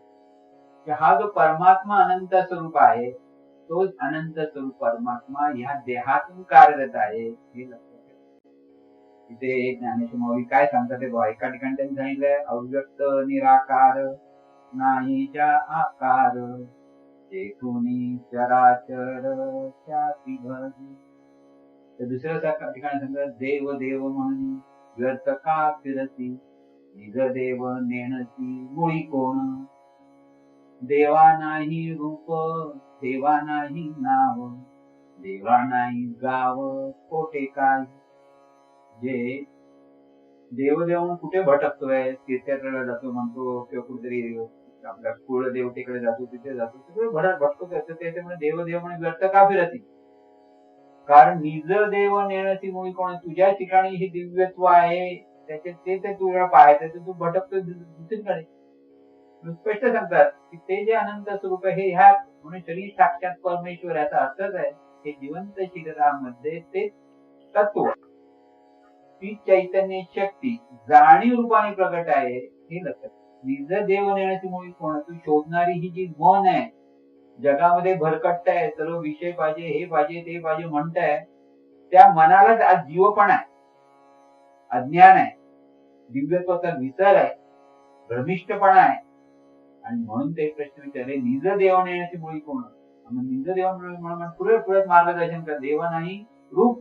हा जो परमात्मा अनंत स्वरूप आहे तोच अनंत स्वरूप परमात्मा ह्या देहातून कार्यरत आहे हे लक्षात ठेवा. इथे ज्ञानेश्वर माऊली काय सांगतात ते बघा. एका ठिकाणी त्यांनी सांगितलंय अव्यक्त निराकार नाहीच्या आकार जेथुनी चराचर त्याची भजी. तर दुसऱ्या ठिकाणी सांगतात देव देव म्हणी व्यर्थ का फिरती निज देव नेणती मुळी कोण. देवा नाही रूप देवा नाही नाव देवा नाही गाव कोठे काय. जे देवदेव म्हणून कुठे भटकतोय, तीर्थयात्रेला जातो म्हणतो किंवा कुठेतरी आपल्या कुळदेवतेकडे जातो तिथे जातो, सगळं भटकतोय. त्याच्यामुळे देवदेव म्हणे व्यर्थ का फिरती. कारण निज देव नेणती मुळी कोण. तुझ्या ठिकाणी हे दिव्यत्व आहे त्याचे ते तुला पाहायचं तर तू भटकतो दुसरीकडे. स्पष्ट सांगतात की ते जे अनंत स्वरूप आहे हे ह्या म्हणून शरीर साक्षात परमेश्वर याचा अर्थच आहे हे जिवंत शरीरामध्ये ते तत्व, ती चैतन्य शक्ती जाणीव रूपाने प्रगट आहे हे लक्षात. निज देव नेण्याची मुळी कोण? तू शोधणारी ही जी मन आहे, जगामध्ये भरकटताय, सर्व विषय पाहिजे, हे पाहिजे, ते पाहिजे म्हणताय, त्या मनालाच आज जीवपण आहे, अज्ञान आहे, दिव्यत्वाचा विसर आहे, भ्रमिष्टपणा आहे. आणि म्हणून ते प्रश्न विचारले, निज देव नेण्याची मुळी कोण? निज देव म्हणून पुढे पुढे मार्गदर्शन कर. देव नाही रूप,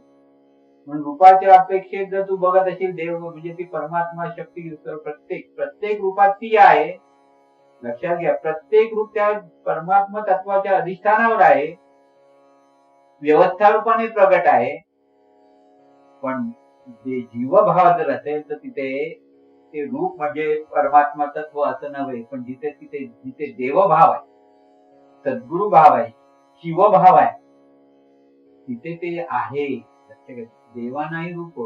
म्हणून रूपाच्या अपेक्षेत जर तू बघत असेल देव म्हणजे ती परमात्मा शक्ती, प्रत्येक रूपात ती आहे. लक्षात घ्या, प्रत्येक रूप त्या परमात्मा तत्वाच्या अधिष्ठानावर आहे, व्यवस्था रूपाने प्रगट आहे. पण जे जीवभाव जर असेल तर तिथे ते रूप म्हणजे परमात्मा तत्व असं नव्हे, पण जिथे देवभाव आहे, सद्गुरु भाव आहे, शिवभाव आहे, तिथे ते आहे. लक्षात घ्या, देवा नाही रूप.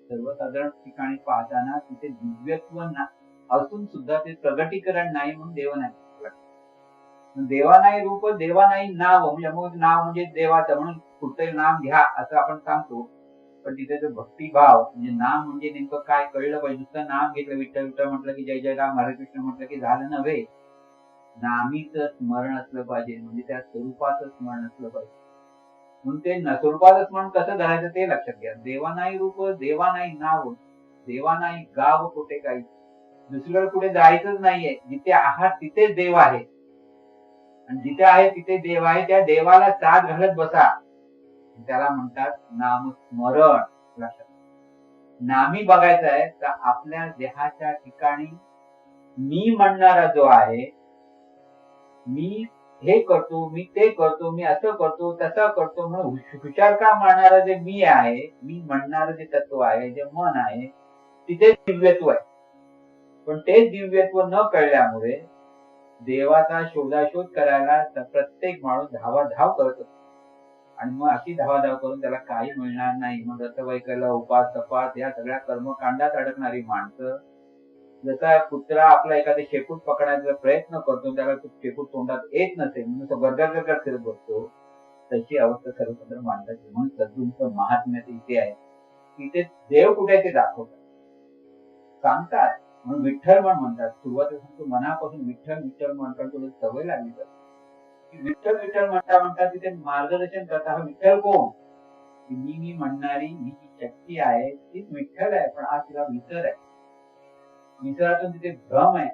सर्वसाधारण ठिकाणी पाहताना तिथे दिव्यत्व असून सुद्धा ते प्रगटीकरण नाही म्हणून देव नाही. देवा नाही रूप, देवा नाही नाव, म्हणजे नाव म्हणजे देवाचं, म्हणून कुठलंही नाम घ्या असं आपण सांगतो. पण तिथे जो भक्तिभाव म्हणजे नाम म्हणजे नेमकं काय कळलं पाहिजे. नुसतं नाम घेतलं, विठ्ठल विठ्ठल म्हटलं की जय जय राम हरे कृष्ण म्हटलं की झालं नव्हे. नामीचं स्मरण असलं पाहिजे, म्हणजे त्या स्वरूपाचं स्मरण असलं पाहिजे. म्हणून ते स्वरूपाचं स्मरण कसं धरायचं ते लक्षात घ्या. देवा नाही रूप, देवा नाही नाव, देवा नाही गाव कुठे काही, दुसरीकडे कुठे जायचंच नाहीये. जिथे आहात तिथेच देव आहे, आणि जिथे आहे तिथे देव आहे. त्या देवाला साथ घालत बसा, त्याला म्हणतात नामस्मरण. लक्षात, नामी बघायचं आहे तर आपल्या देहाच्या ठिकाणी मी म्हणणारा जो आहे, मी हे करतो, मी ते करतो, मी असं करतो, तसं करतो म्हणून हुशार का म्हणणारा जे मी आहे, मी म्हणणारं जे तत्व आहे, जे मन आहे, तिथे दिव्यत्व आहे. पण ते दिव्यत्व न कळल्यामुळे देवाचा शोधाशोध करायला प्रत्येक माणूस धावाधाव करत असतो. आणि मग अशी धावाधाव करून त्याला काही मिळणार नाही. मग रसवैकल्य, उपास, तपास या सगळ्या कर्मकांडात अडकणारी माणसं, जसा कुत्रा आपला एखादे शेपूट पकडायचा प्रयत्न करतो, त्याला तो शेपूट तोंडात येत नसेल म्हणून गरगर फिरत बसतो, तशी अवस्था सर्वसाधारण माणसाची. म्हणून सद्गुरूंचं महात्म्य इथे आहे. इथे देव कुठे ते दाखवतात, सांगतात. म्हणून विठ्ठल म्हणतात. सुरुवातीला सांगतो मनापासून विठ्ठल विठ्ठल म्हणतात, तुला सवय लागली तर विठ्ठल विठ्ठल म्हणता म्हणता तिथे मार्गदर्शन करता. हा विठ्ठल कोण? मी म्हणणारी ही जी शक्ती आहे तीच विठ्ठल आहे. पण आज तिला विसर आहे. विसरातून तिथे भ्रम आहे,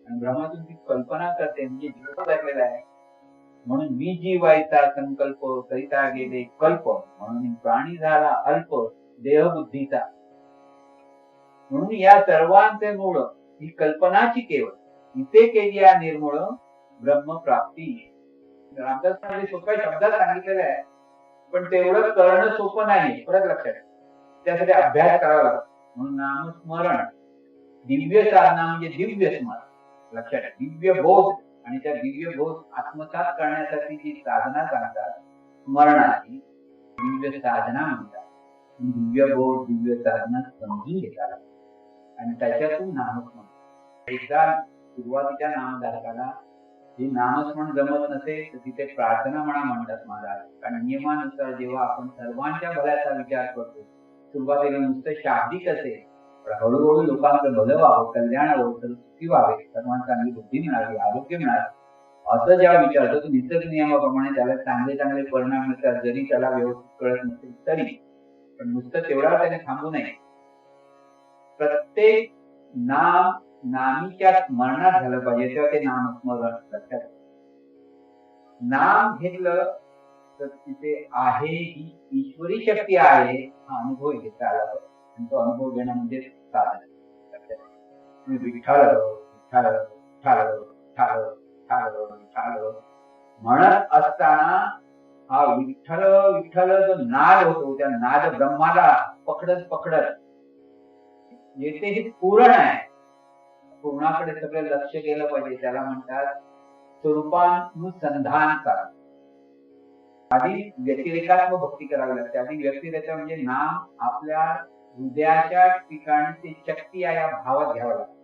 आणि भ्रमातून ती कल्पना करते, म्हणजे जीव लागलेला आहे. म्हणून मी जीवायचा संकल्प करिता गेले कल्प, म्हणून प्राणी झाला अल्प देहबुद्धीचा. म्हणून या सर्वांचे मूळ ही कल्पनाची केवळ, इथे केली या निर्मूळ ब्रह्मप्राप्ती. रामदासांनी सोप्या शब्दात सांगितलेलं आहे, पण तेवढं करणं सोपं नाही. परत लक्षात, त्यासाठी अभ्यास करावा लागतो. म्हणून नामस्मरण दिव्य साधना म्हणजे दिव्य स्मरण. लक्षात, दिव्य बोध, आणि त्या दिव्य बोध आत्मसात करण्यासाठी जी साधना सांगतात स्मरणाची, दिव्य साधना म्हणतात. दिव्य बोध, दिव्य साधना समजून घेतात आणि त्याच्यातून नामस्मरण. एकदा सुरुवातीच्या नामधारकाला हे नामस्मरण जमत नसेल तर तिथे प्रार्थना म्हणतात महाराज. कारण नियमानुसार जेव्हा आपण सर्वांच्या भल्याचा विचार करतो, सुरुवातीला नुसतं शाब्दिक असेल, पण हळूहळू लोकांचं भलं व्हावं, कल्याण व्हावं, तर सुखी व्हावे, सर्वांना चांगली बुद्धी मिळावी, आरोग्य मिळावे, असं जेव्हा विचार करतो, निसर्ग नियमाप्रमाणे त्याला चांगले चांगले परिणाम मिळतात. जरी त्याला व्यवस्थित कळत नसेल तरी. पण नुसतं तेवढा त्याने थांबू नये. प्रत्येक नामीच्या स्मरणात झालं पाहिजे, तेव्हा ते नामस्मरण. लक्षात, नाम घेतलं तर तिथे आहे ही ईश्वरी शक्ती आहे हा अनुभव घेता आला पाहिजे. आणि तो अनुभव घेणं म्हणजे साधन. विठ्ठल विठ्ठल विठ्ठल विठ्ठल विठ्ठल म्हणत असताना हा विठ्ठल विठ्ठल जो नाद होतो, त्या नाद ब्रह्माला पकडत येथे हे पूर्ण आहे. पूर्णाकडे सगळं लक्ष केलं पाहिजे. त्याला म्हणतात स्वरूपानुसंधान करा. आधी व्यतिरेकात्मक भक्ती करावी लागते. आधी व्यतिरेक म्हणजे नाम आपल्या हृदयाच्या ठिकाणी ती शक्ती आहे या भावात घ्यावा लागतो.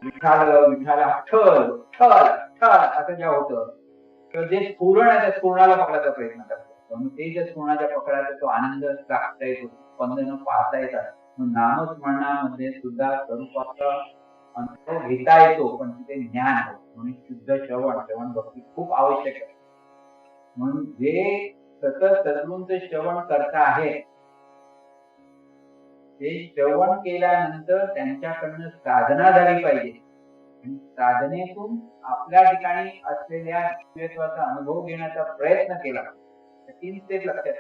विठ्ठल विठ्ठल ठल ठल ठल असं जेव्हा होतं, किंवा जे स्फुरण आहे त्या स्फुरणाला पकडायचा प्रयत्न करतो. मग ते ज्या स्फुरणाच्या पकडायचा तो आनंद राखता येतो, स्पंदन पाहता येतात. मग नामस्मरणामध्ये सुद्धा स्वरूपाचा अनुभव घेता येतो, पण तिथे ज्ञान होतं. म्हणून शुद्ध श्रवण भक्ती खूप आवश्यक आहे. म्हणून जे सतत सद्गुरूंचे श्रवण करता आहे ते श्रवण केल्यानंतर त्यांच्याकडनं साधना झाली पाहिजे आणि साधनेतून आपल्या ठिकाणी असलेल्या दिव्यत्वाचा अनुभव घेण्याचा प्रयत्न केला. 3 स्टेप लक्षात.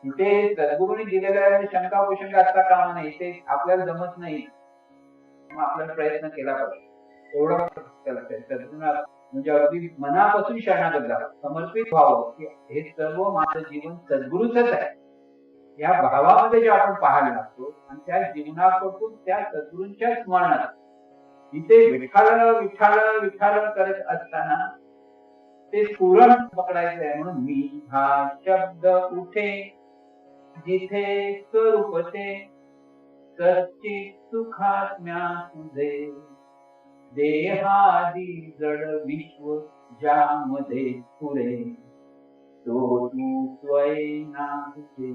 इथे सद्गुरूंनी दिलेल्या शंका कुशंका असता कामा नाही, ते आपल्याला जमत नाही, मग आपल्याला प्रयत्न केला पाहिजे. एवढं लक्षात. सद्गुरूंना म्हणजे अगदी मनापासून शरणागत झालं, समर्पित व्हावं की हे सर्व माझं जीवन सद्गुरूच आहे या भावामध्ये जे आपण पाहायला लागतो आणि त्या जीवनाकडून त्या सद्गुरूंच्या स्मरणात इथे विठ्ठल विठ्ठल विठ्ठल करत असताना ते स्फुरण पकडायचं आहे. म्हणून मी हा शब्द उठे जिथे स्वरूप ते सच्चित सुखात्म्या तुझे देहादी जड विश्व ज्यामध्ये पुरे तो तू स्वयं तुझे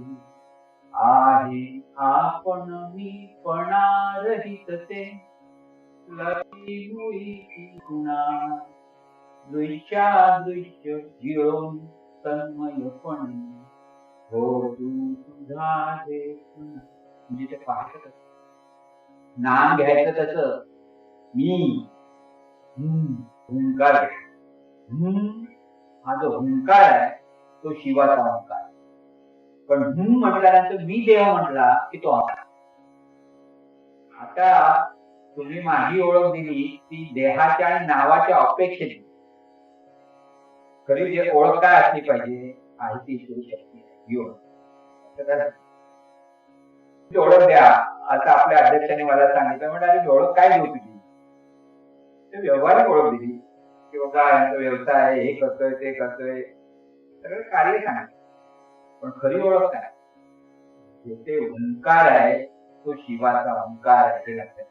आहे आपण मी पणारहित ते लई मुळी गुणा दृश्य जिळून तन्मयपणे हो तू तुझा दे. म्हणजे ते पाहत नाम घ्यायचं तसं मी हुंकार हा जो हुंकार आहे तो शिवाचा हुंकार. पण म्हटल्यानंतर मी देव म्हटला की तो आता तुम्ही माझी ओळख दिली ती देहाच्या आणि नावाच्या अपेक्षेने. खरी जे ओळख काय असली पाहिजे आहे ती ईश्वरी शक्ती आहे. ओळख द्या. आता आपल्या अध्यक्षाने मला सांगितलं म्हणजे ओळख काय देऊ तुझी, ते व्यवहारिक ओळख दिली की बाबा यांचा व्यवसाय आहे, हे करतोय ते करतोय, सगळं कार्य सांगितलं. पण खरी ओळख काय, ते ओंकार आहे तो शिवाचा ओंकार आहे हे लक्षात.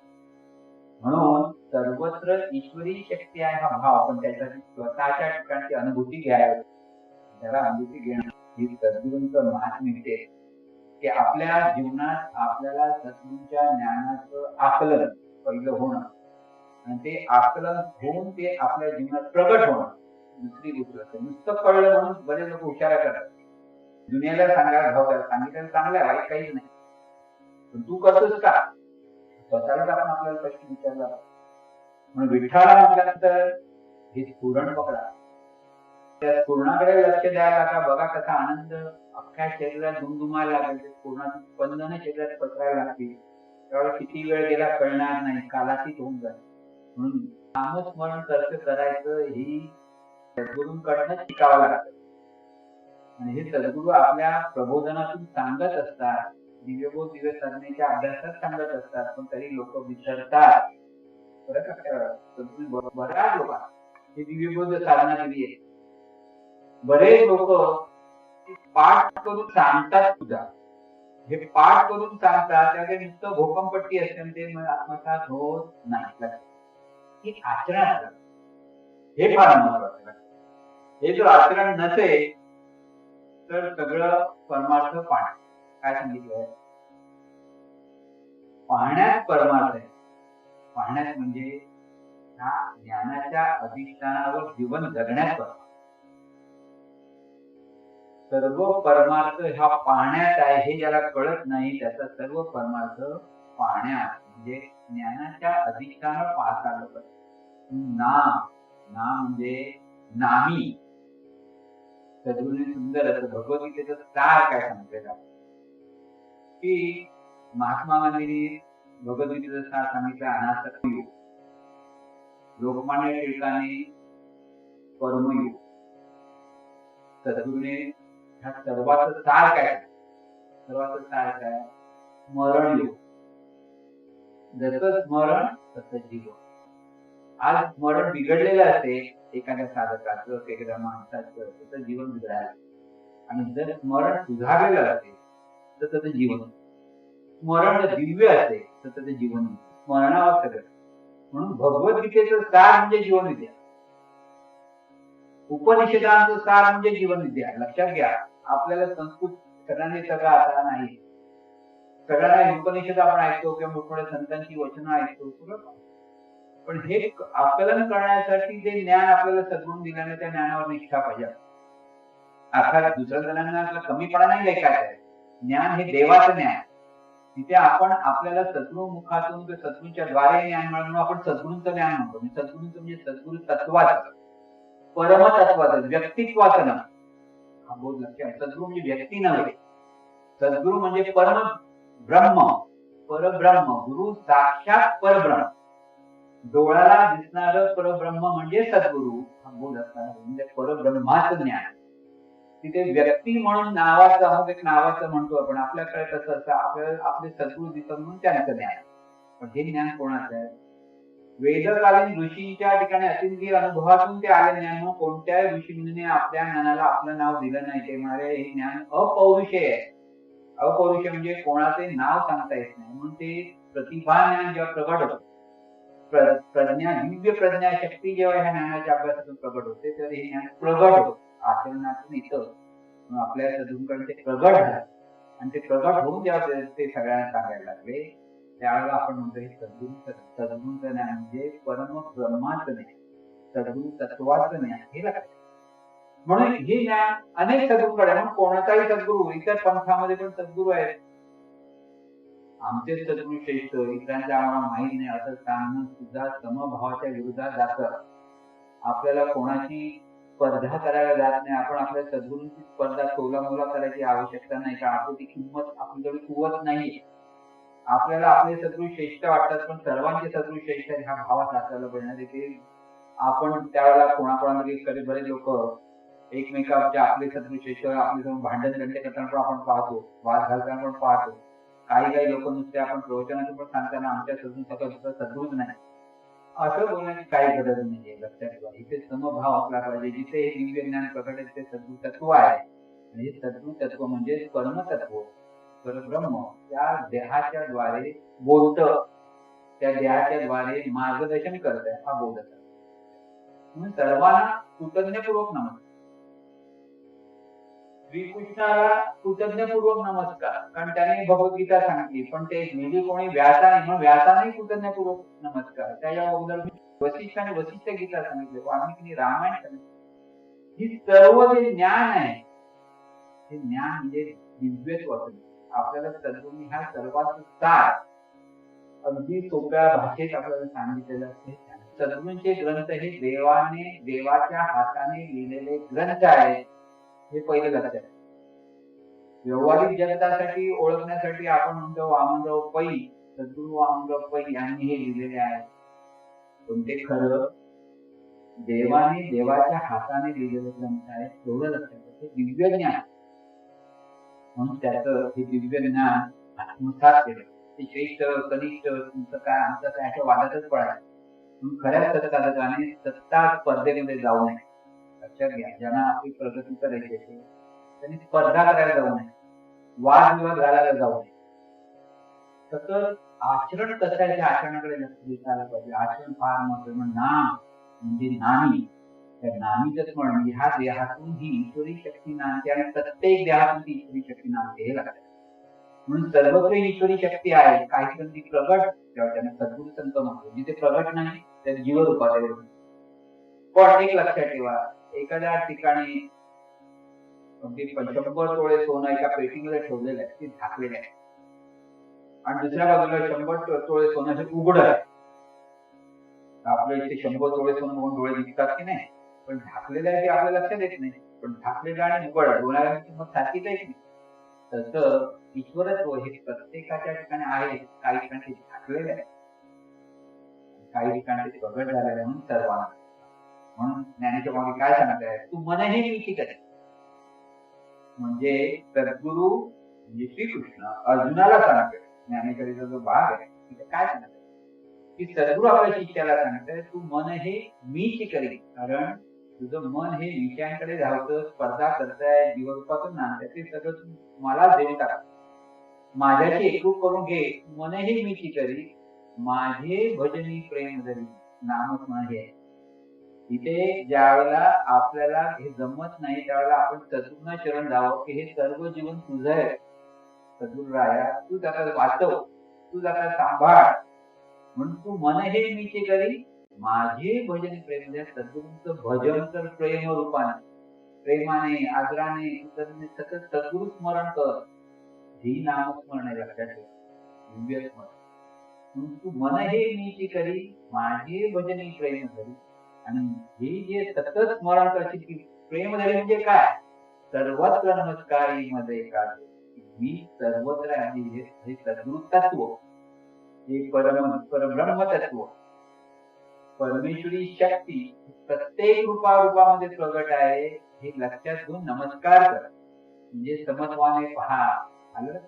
म्हणून सर्वत्र ईश्वरी शक्ती आहे हा भाव, पण त्यासाठी स्वतःच्या ठिकाणची अनुभूती घ्यावी. त्याला अनुभूती घेणं ही सद्गुरूंचं महात्म्य की आपल्या जीवनात आपल्याला सद्गुरूंच्या ज्ञानाचं आकलन पहिलं होणं आणि ते आकलन होऊन ते आपल्या जीवनात प्रगट होणं दुसरी गोष्ट असते. नुसतं कळलं म्हणून बरेच लोक हुशारा करतात. दुनियाला सांगायला भाव सांगितलं चांगलं आहे, वाईट काहीच नाही, पण तू करतोस का स्वतःलाच आपण आपल्याला प्रश्न विचारला. म्हणून विठ्ठला म्हटल्यानंतर हे स्फुरण पकडा, त्या स्फुरणाकडे लक्ष द्यायला लागा. बघा कसा आनंद अख्ख्या शरीरात धुमधुमायला लागेल. स्फुरणाची स्पंदन शरीरात पसरायला लागतील. त्यावेळेला किती वेळ गेला कळणार नाही, कालातीत होऊन जाईल. म्हणून नामस्मरण कसं करायचं ही सद्गुरूंकडनं शिकावं लागतं. आणि हे सद्गुरू आपल्या प्रबोधनातून सांगत असतात, दिव्यबोध दिव्य साधनेच्या अभ्यासात सांगत असतात, पण तरी लोक विसरतात. बऱ्याच लोकांना ही दिव्यबोध साधना दिली आहे. बरेच लोक पाठ करून सांगतात सुद्धा, हे पाठ करून सांगतात त्याकडे नुसतं भोकंपट्टी असते ते आत्मसात होत नाही. हे आचरण हे फार महत्वाचं. हे जर आचरण नसेल तर सगळं परमार्थ पाहणं. काय सांगितलंय, पाहण्यात परमार्थ आहे. पाहण्यात म्हणजे ह्या ज्ञानाच्या अधिष्ठानावर जीवन जगण्यात परमार्थ. सर्व परमार्थ हा पाहण्यात आहे. हे ज्याला कळत नाही त्याचा सर्व परमार्थ पाहण्यात म्हणजे ज्ञानाच्या अधिष्ठानावर पाहता आलं पाहिजे. नाम म्हणजे नामी. सद्गुरूंनी सुंदर असं भगवद्गीतेचं सार काय सांगितलेलं की महात्मा गांधींनी भगवद्गीतेचं सार सांगितलं अनासक्त योग, लोकमान्य टिळकांनी कर्मयोग, सद्गुरूने ह्या सर्वांचं सार काय, सर्वांचं सार काय स्मरण योग. जसं स्मरण तसं जीवन. आज स्मरण बिघडलेलं असते एखाद्या साधकाचं, एखाद्या माणसाचं, त्याचं जीवन बिघडायला. आणि जर स्मरण सुधारलेलं असेल तर त्याचं जीवन, स्मरण दिव्य असेल तर त्याचं जीवन स्मरणावर सगळं. म्हणून भगवद्गीतेचं सार म्हणजे जीवन विद्या. उपनिषदांचं सार म्हणजे जीवनविद्या. लक्षात घ्या, आपल्याला संस्कृत सगळ्यांनी सगळं आता नाही. सगळ्यांना उपनिषद आपण ऐकतो किंवा मोठमोठ्या संतांची वचनं ऐकतो सगळं, पण हे आकलन करण्यासाठी जे ज्ञान आपल्याला सद्गुण दिल्याने त्या ज्ञानावर निष्ठा पाहिजे. अर्थात दुसऱ्या जणांना कमीपणा नाही लेखायचा. ज्ञान हे देवाचं ज्ञान. तिथे आपण आपल्याला सद्गुरू मुखातून किंवा सद्गुरूच्या द्वारे ज्ञान मिळणं आपण सद्गुरूंचं ज्ञान म्हणतो. सद्गुरूंचं म्हणजे सद्गुरू तत्वाचं, परमतत्वाचं, व्यक्तित्वाचं नाव. हा बोध लक्षात. सद्गुरू म्हणजे व्यक्ती नव्हे. सद्गुरू म्हणजे परम ब्रह्म, परब्रह्म. गुरु साक्षात परब्रह्म. डोळ्याला दिसणारं परब्रह्म म्हणजे सद्गुरू. हा बोध असणार म्हणजे परब्रह्माचं ज्ञान. तिथे व्यक्ती म्हणून नावाचं अमुक एक नावाचं म्हणतो आपण. आपल्याकडे कसं असतं, आपल्याला आपले सद्गुरू दिसत म्हणून त्यांचं ज्ञान. पण हे ज्ञान कोणाचं आहे? वेदकालीन ऋषींच्या ठिकाणी असेल की अनुभवातून ते आले ज्ञान. कोणत्याही ऋषीमुनीने आपल्या ज्ञानाला आपलं नाव दिलं नाही. ते म्हणाले हे ज्ञान अपौरुषेय आहे. अपौरुषेय म्हणजे कोणाचे नाव सांगता येत नाही. म्हणून ते प्रतिभा ज्ञान जेव्हा प्रगट होतं, प्रज्ञा, दिव्य प्रज्ञा शक्ती जेव्हा ह्या ज्ञानाच्या अभ्यासातून प्रगट होते, तर हे ज्ञान प्रगट होत आचरणातून इथं आपल्या सद्गुरूंकडे ते प्रगट झालं. आणि ते प्रगट होऊन जेव्हा ते सगळ्यांना सांगायला लागले, त्यावेळेला आपण म्हणतो हे सद्गुरूंचं ज्ञान म्हणजे परम ब्रह्माचं ज्ञान, सद्गुरू तत्वाचं ज्ञान. हे लक्षात. म्हणून हे ज्ञान अनेक सद्गुरूंकडे. म्हणून कोणताही सद्गुरू, इतर पंथामध्ये पण सद्गुरू आहेत. आमचे सद्गुरू श्रेष्ठ, इतरांच्या आम्हाला माहीत नाही असं सांगणं सुद्धा समभावाच्या विरोधात जातं. आपल्याला कोणाची स्पर्धा करायला जात नाही. आपण आपल्या सद्गुरूंची स्पर्धा तोलामोला करायची आवश्यकता नाही. कारण आपली ती किंमत आपल्याकडे कुवत नाही. आपल्याला आपले सद्गुरू श्रेष्ठ वाटतात, पण सर्वांचे सद्गुरू श्रेष्ठ ह्या भावात आपल्याला पाहिजे की आपण त्यावेळेला कोणाकोणामध्ये कधी बरेच लोक एकमेकांच्या आपले सद्गुरू श्रेष्ठ आपले भांडण दंडे करताना पण आपण पाहतो, वाद घालताना पण पाहतो. काही लोक नुसते आपण प्रवचनातून पण सांगताना आमच्या सद्गुरूच नाही असं बोलण्याची काही गरज नाहीये. लक्षात ठेवा, इथे समभाव असला पाहिजे. जिथे हे दिव्य ज्ञान प्रकट आहे ते सद्गुरू तत्व आहे. आणि हे सद्गुरू तत्व म्हणजे परमतत्व, परब्रह्म त्या देहाच्या द्वारे बोलत, त्या देहाच्या द्वारे मार्गदर्शन करत आहे. हा बोध आहे. म्हणून सर्वांना कृतज्ञपूर्वक नमस्कार. श्रीकृष्णाला कृतज्ञपूर्वक नमस्कार, कारण त्याने भगवद्गीता सांगितली. पण ते नेहमी कोणी व्यासाने, म्हणून व्यासाने कृतज्ञपूर्वक नमस्कार. त्याच्या अगोदर वसिष्ठाने वसिष्ठ गीता सांगितले, वाल्मिकीने रामायण सांगितले. ही सर्व जे ज्ञान आहे, हे ज्ञान म्हणजे दिव्यत्व. आपल्याला सद्गुरूंनी ह्या सर्वात सार अगदी सोप्या भाषेत आपल्याला सांगितलेलं असते. सद्गुरूंचे ग्रंथ हे देवाच्या हाताने लिहिलेले ग्रंथ आहेत. हे पहिले लक्षात. व्यावहारिक जगतासाठी ओळखण्यासाठी आपण म्हणतो वामनराव पै, सद्गुरू वामनराव पै यांनी हे लिहिलेले आहे. पण ते खरं देवाच्या हाताने लिहिलेले ग्रंथ आहे. एवढं लक्षात. ते दिव्य ज्ञान. म्हणून त्याचं हे दिव्य ज्ञान आत्मसात केलं. ते श्रेष्ठ कनिष्ठ तुमचं काय आमचं काय अशा वादातच पडायचं. म्हणून खऱ्या सत्साधकाने सत्ता स्पर्धेमध्ये जाऊ नये. लक्षात घ्या, ज्यांना आपली प्रगती करायची असेल त्यांनी स्पर्धा करायला जाऊ नये, वादविवाद घालायला जाऊ नये. सतत आचरण कसं आहे त्या आचरणाकडे लक्ष द्यायला पाहिजे. आचरण फार महत्त्वाचं. नाम म्हणजे नामी, त्या नामीच म्हणजे ह्या देहातून ही ईश्वरी शक्ती नांदते आणि प्रत्येक देहातून ती ईश्वरी शक्ती नांदते. हे लक्षात. म्हणून सर्वत्र ईश्वरी शक्ती आहे. काही ठिकाणी प्रगट, त्यांना सद्गुरू संत म्हणतो. जिथे प्रगट नाही त्या जीवरूपात. पण एक लक्षात ठेवा, एखाद्या ठिकाणी अगदी 100 तोळे सोनं एका पेटीमध्ये ठेवलेलं आहे, ते झाकलेलं आहे. आणि दुसऱ्या बाजूला 100 तोळे सोनं हे उघड आहे. आपल्या इथे 100 तोळे सोनं म्हणून डोळे दिसतात की नाही, पण झाकलेलं आहे ते आपल्या लक्षात येत नाही. पण झाकलेलं आणि उघड डोळ्याला किंमत सारखीच आहे की. तसं ईश्वरत्व हे प्रत्येकाच्या ठिकाणी आहे. काही ठिकाणी झाकलेलं आहे, काही ठिकाणी प्रगट झालेलं आहे. म्हणून सर्वांना, म्हणून ज्ञानेश्वर मागे काय सांगत आहे, तू मनही नीती करे. म्हणजे सद्गुरू म्हणजे श्रीकृष्ण अर्जुनाला सांगतोय. ज्ञानेश्वरीचा जो भाग आहे तिथे काय सांगत आहे की सद्गुरू आपल्या शिष्याला सांगतोय, तू मन हे मीच करेल. कारण तुझं मन हे विषयांकडे धावतं, स्पर्धा करताय, जीवरूपातून नांदताय. ते सगळं तू मला देऊन टाक, माझ्याशी एकरूप करून घे. मनही मीच करी, माझे भजनी प्रेम धरी. नामच मन हे इथे ज्या वेळेला आपल्याला हे जमत नाही त्यावेळेला आपण सद्गुरूंना शरण जावं की हे सर्व जीवन तुझं आहे, सद्गुरू राया तू त्याचा वाचव, तू त्याचा सांभाळ, म्हणून तू मन हे मीचे करी माझे भजन प्रेम. म्हणजे सद्गुरूंचं भजन तर प्रेम रूपाने, प्रेमाने आदराने कृतज्ञ सतत सद्गुरु स्मरण कर. ही नामस्मरण आहे, लक्षात ठेव, दिव्य स्मरण. म्हणून तू मन हे मीची करी माझे भजन प्रेम करी. आणि हे जे सतत स्मरण करशील की प्रेम धरी म्हणजे काय, सर्वत्र नमस्कारी मध्ये का मी सर्वत्र आहे. हे सद्गुरु तत्व, हे परब्रह्म तत्व, परमेश्वरी शक्ती प्रत्येक रूपामध्ये प्रगट आहे, हे लक्षात घेऊन नमस्कार कर. म्हणजे समत्वाने पहा. आलं,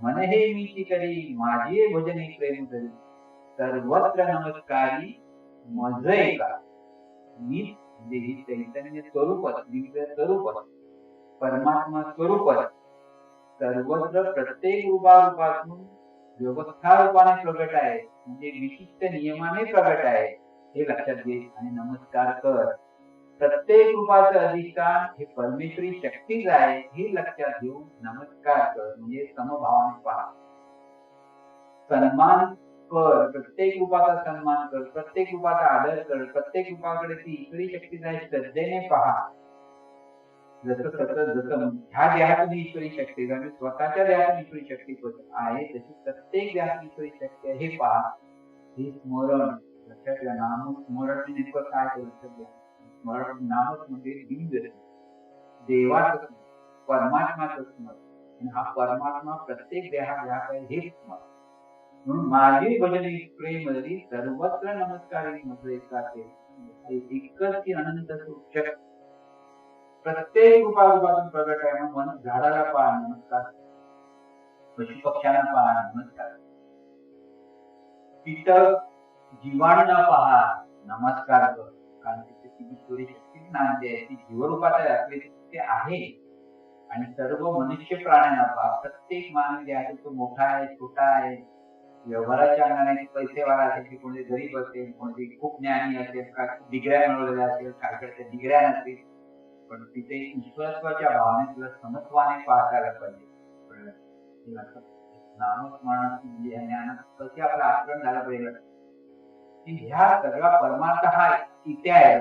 मन हे मीची करी माझे भजन प्रेम करी सर्वत्र नमस्कारी मज एका. मी म्हणजे ही चैतन्य स्वरूपच, दिव्य स्वरूपच, परमात्मा स्वरूपच सर्वत्र प्रत्येक रूपातून व्यवस्था रूपाने प्रगट आहे, म्हणजे विशिष्ट नियमाने प्रगट आहे, हे लक्षात घे आणि नमस्कार कर. प्रत्येक रूपाचं अधिष्ठान हे परमेश्वरी शक्तीच आहे, हे लक्षात घेऊन नमस्कार कर. म्हणजे समभावाने पहा, सन्मान कर, प्रत्येक रूपाचा सन्मान कर, प्रत्येक रूपाचा आदर कर, प्रत्येक रूपाकडे ती ईश्वरी शक्ती आहे श्रद्धेने पहा. जसं ह्या देहातून ईश्वरी शक्ती आहे, स्वतःच्या देहातून ईश्वरी शक्ती आहे, तशी प्रत्येक देहात ईश्वरी शक्ती आहे, हे पहा. हे स्मरण लक्षात घ्या. नामस्मरण नेमकं काय ते लक्षात घ्या. स्मरण नामच म्हणजे दिव्य देवाचं परमात्माचं स्मरण, आणि हा परमात्मा प्रत्येक देहात आहे, हे स्मरण. म्हणून माझे भजन प्रेम धरी सर्वत्र नमस्कारी मध्ये एकच की अनंत सूक्ष्म प्रत्येक रूपातून प्रगट आहे. मन झाडाला पहा नमस्कार, पशु पक्ष्यांना पहा नमस्कार, कीटक जीवाणूंना पहा नमस्कार कर. कारण तिथे ईश्वरी शक्ती नांदते आहे, ती जीवरूपात असलेली ते आहे. आणि सर्व मनुष्य प्राण्यांना पहा, प्रत्येक मानवी देहात तो मोठा आहे छोटा आहे, व्यवहाराच्या अंगाने पैसेवाला असेल, कोणी गरीब असेल, कोणी खूप ज्ञानी असेल, काय डिग्र्या मिळवलेल्या असेल, काय डिग्र्या नसतील, पण तिथे ईश्वरत्वाच्या भावने तुला समत्वाने पाहायला पाहिजे. नामस्मरण म्हणजे ज्ञान कसे आपलं आचरण झालं पाहिजे की ह्या सगळा परमार्थ हा इथे आहे,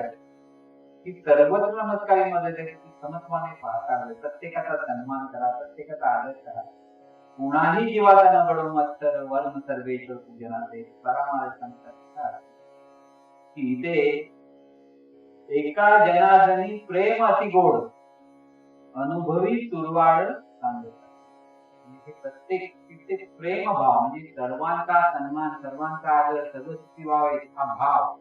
की सर्वत्र नमस्कारी मध्ये समत्वाने पाहता आलं. प्रत्येकाचा सन्मान करा, प्रत्येकाचा आदर करा. कुणाही जीवाचा न घडो मत्सर वर्म सर्वेश्वर पूजनाचे परामार्थ सांगतात की इथे एका जनार्दनी प्रेम अति गोड अनुभवी सुरवाड सांगतात. म्हणजे प्रत्येक तिथे प्रेम भाव म्हणजे सर्वांचा सन्मान, सर्वांचा आदर, सगळं सुखी व्हावे हा भाव,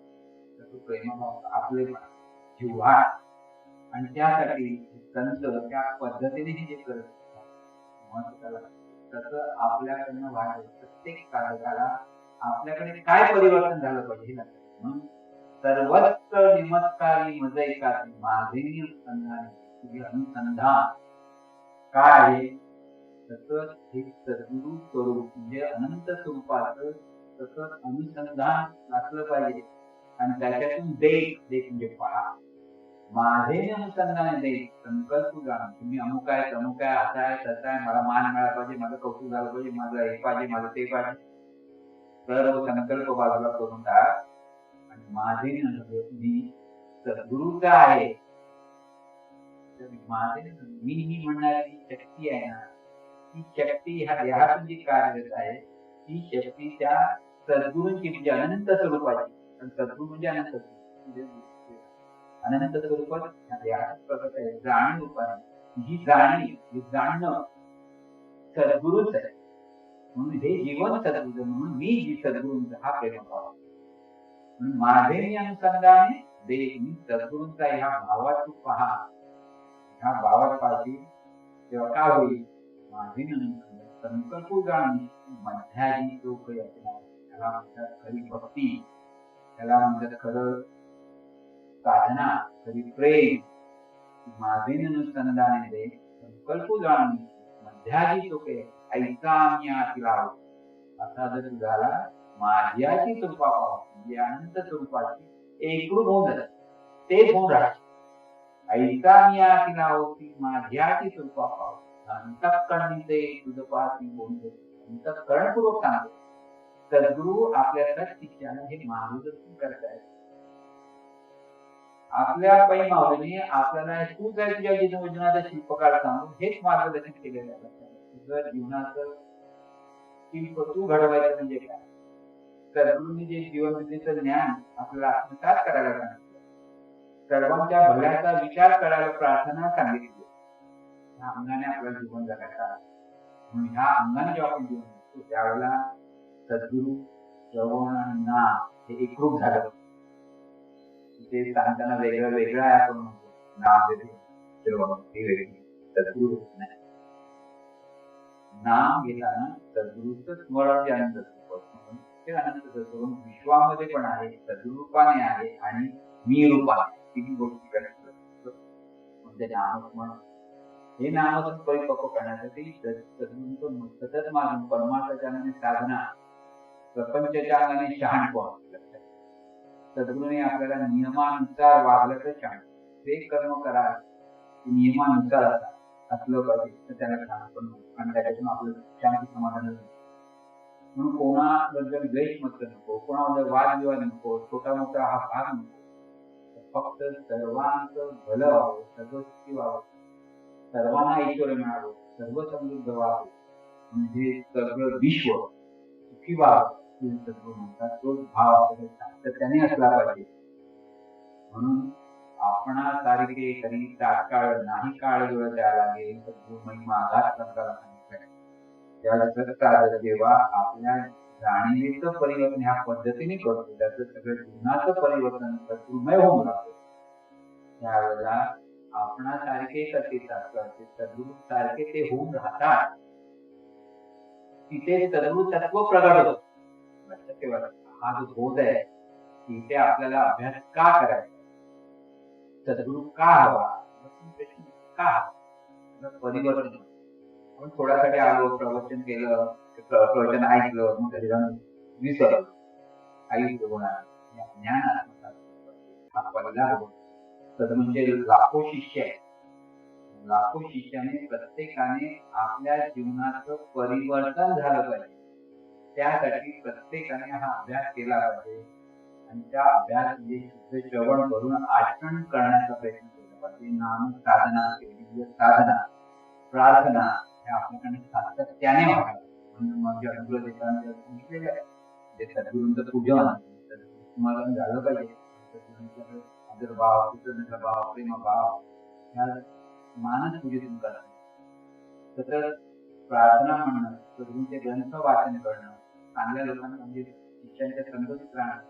सगळं प्रेमभाव आपले जिव्हाळ. आणि त्यासाठी संत त्या पद्धतीने जे करत महत्वाला तसं आपल्याकडनं व्हायचं. प्रत्येक साधकाला आपल्याकडे काय परिवर्तन झालं पाहिजे हे लक्षात. म्हणून सर्वत्र निमस्कारी मज एकाची माझे अनुसंधान, तुझे अनुसंधान काय आहे, तसं हे सद्गुरु स्वरूप म्हणजे अनंत स्वरूपाचं तसं अनुसंधान असलं पाहिजे. आणि त्याच्यातून देख म्हणजे पहा, माझे अनुसंधान देख संकल्प जाण, तुम्ही अमुक आहे तमुक आहे, असा आहे तसा आहे, मला मान मिळाला पाहिजे, माझं कौतुक झालं पाहिजे, माझं हे पाहिजे, माझं ते पाहिजे, सर्व संकल्प बाजूला करून टाक. आणि माझे मी सद्गुरूचा आहे, माझे मी म्हणणारी शक्ती आहे ना, ती शक्ती ह्या देहातून जी कार्यरत आहे, ती शक्ती त्या सद्गुरूंची म्हणजे अनंत स्वरूपाची. सद्गुरू म्हणजे अनंत अनंत स्वरूपात ह्या देहात प्रगट आहे, जाणीव रूपाने. ही जाणीव जाणणं सद्गुरूच आहे. म्हणून हे जीवन सद्गुरू, म्हणून मी जी सद्गुरूंचा हा प्रेमभाव. म्हणून माझे मी अनुसंधाने देख मी सद्गुरूंचा ह्या भावात तू पहा. ह्या भावात पाहिजे तेव्हा काय होईल, माझे संकल्प जाण मध्याजी लोक त्याला म्हणतात खरी भक्ती, त्याला म्हणतात खरं साधना, खरी प्रेम. माझे अनुसंधाने दे संकल्प जाण मध्याजी लोक ऐका मी आला असा जर झाला माझ्याची स्वरूपा पाहू म्हणजे अनंत स्वरूपाची एकरूप होऊन जात. ते गुण राहते. ऐसा मी तिला होती माझ्याची कृपा पाव अंतःकरणी ते तुझं पाहती बोलत अंतःकरणपूर्वक सांगतो. सद्गुरू आपल्या शिष्याला हे मार्गदर्शन करतायत. आपल्या पै माऊलीने आपल्याला तूच आहे तुझ्या जीवनाचा शिल्पकार सांगून हेच मार्गदर्शन केलेलं आहे. तुझं जीवनाचं शिल्प तू घडवायचं म्हणजे काय? सद्गुरूंनी जे जीवनविधीचं ज्ञान आपल्याला आत्मसात करायला सांगितलं, सर्वांच्या भल्याचा विचार करायला प्रार्थना सांगितली. ह्या अंगाने आपलं जीवन जगायचं आहे. म्हणून ह्या अंगाने जेव्हा आपण जीवन जगतो त्यावेळेला सद्गुरू श्रवण आणि नाम हे एकरूप झालं. ते सांगताना वेगळं वेगळं आहे. आपण म्हणतो नाम श्रवण हे वेगळी, सद्गुरू नाही. नाम घेताना सद्गुरूचं स्मरण जे आनंद ते आनंद करून विश्वामध्ये पण आहे, सद्रूपाने आहे आणि मी रूपाने तिन्ही गोष्टी करायचं. म्हणजे नामस्मरण हे नामस्मरण परिपक्व करण्यासाठी सद्गुरूंचं सतत मागून परमार्थाच्या अंगाने साधना, प्रपंचाच्या अंगाने शहाणपण. सद्गुरूने आपल्याला नियमानुसार वागलं तर शहाण, ते कर्म करा नियमानुसार असलं पाहिजे तर त्याला शहाणपण आणि त्याच्यातून आपलं शांती समाधान. म्हणून कोणाबद्दल द्वेष मत नको, कोणाबद्दल वादविवाद नको, छोटा मोठा हा भाग नको. फक्त सर्वांचं भलं व्हावं, सर्व सुखी व्हावं, सर्वांना ऐश्वर्य मिळावं, सर्व समृद्ध व्हावं, म्हणजे सगळं विश्व सुखी व्हावं सद्गुरू म्हणतात. तोच भाव त्याने असला पाहिजे. म्हणून आपणासारखे कधी तात्काळ नाही काळ वेळ द्यायला लागेल. सद्गुरू महिमा आघात करताना सांगितलंय. जेव्हा आपल्या जाणीवेचं परिवर्तन ह्या पद्धतीने करतो, त्याचं सगळं जीवनाचं परिवर्तन सद्गुरुमय होऊन राहतो, त्यावेळेला आपणासारखे सद्गुरू सारखे ते होऊन राहतात. तिथे सद्गुरू तत्व प्रगट होतं. लक्षात ठेवा, हा जो बोध आहे तिथे आपल्याला अभ्यास का करायचा, सद्गुरू का हवा, का परिवर्तन. आपण थोड्यासाठी आलो, प्रवचन केलं, प्रवचन ऐकलं, मग घरी जाऊन विसरलं, आयुष्य होणार ज्ञान हा पहिला म्हणजे लाखो शिष्य आहे. लाखो शिष्याने प्रत्येकाने आपल्या जीवनाचं परिवर्तन झालं पाहिजे. त्यासाठी प्रत्येकाने हा अभ्यास केला पाहिजे आणि त्या अभ्यास म्हणजे श्रवण करून आचरण करण्याचा प्रयत्न केला पाहिजे. नाम साधना केली, साधना प्रार्थना हे आपल्याकडे सातत्याने व्हावं. म्हणून माझ्या अनुग्रह देताना सांगितलेलं आहे जे सद्गुरूंचं पूजन स्मरण झालं पाहिजे. आदरभाव, कृतज्ञताभाव, प्रेमभाव ह्या मानस पूजेतून करायचं. सतत प्रार्थना म्हणणं, सद्गुरूंचे ग्रंथ वाचन करणं, चांगल्या लोकांना म्हणजे शिष्यांच्या संगतीत राहणं,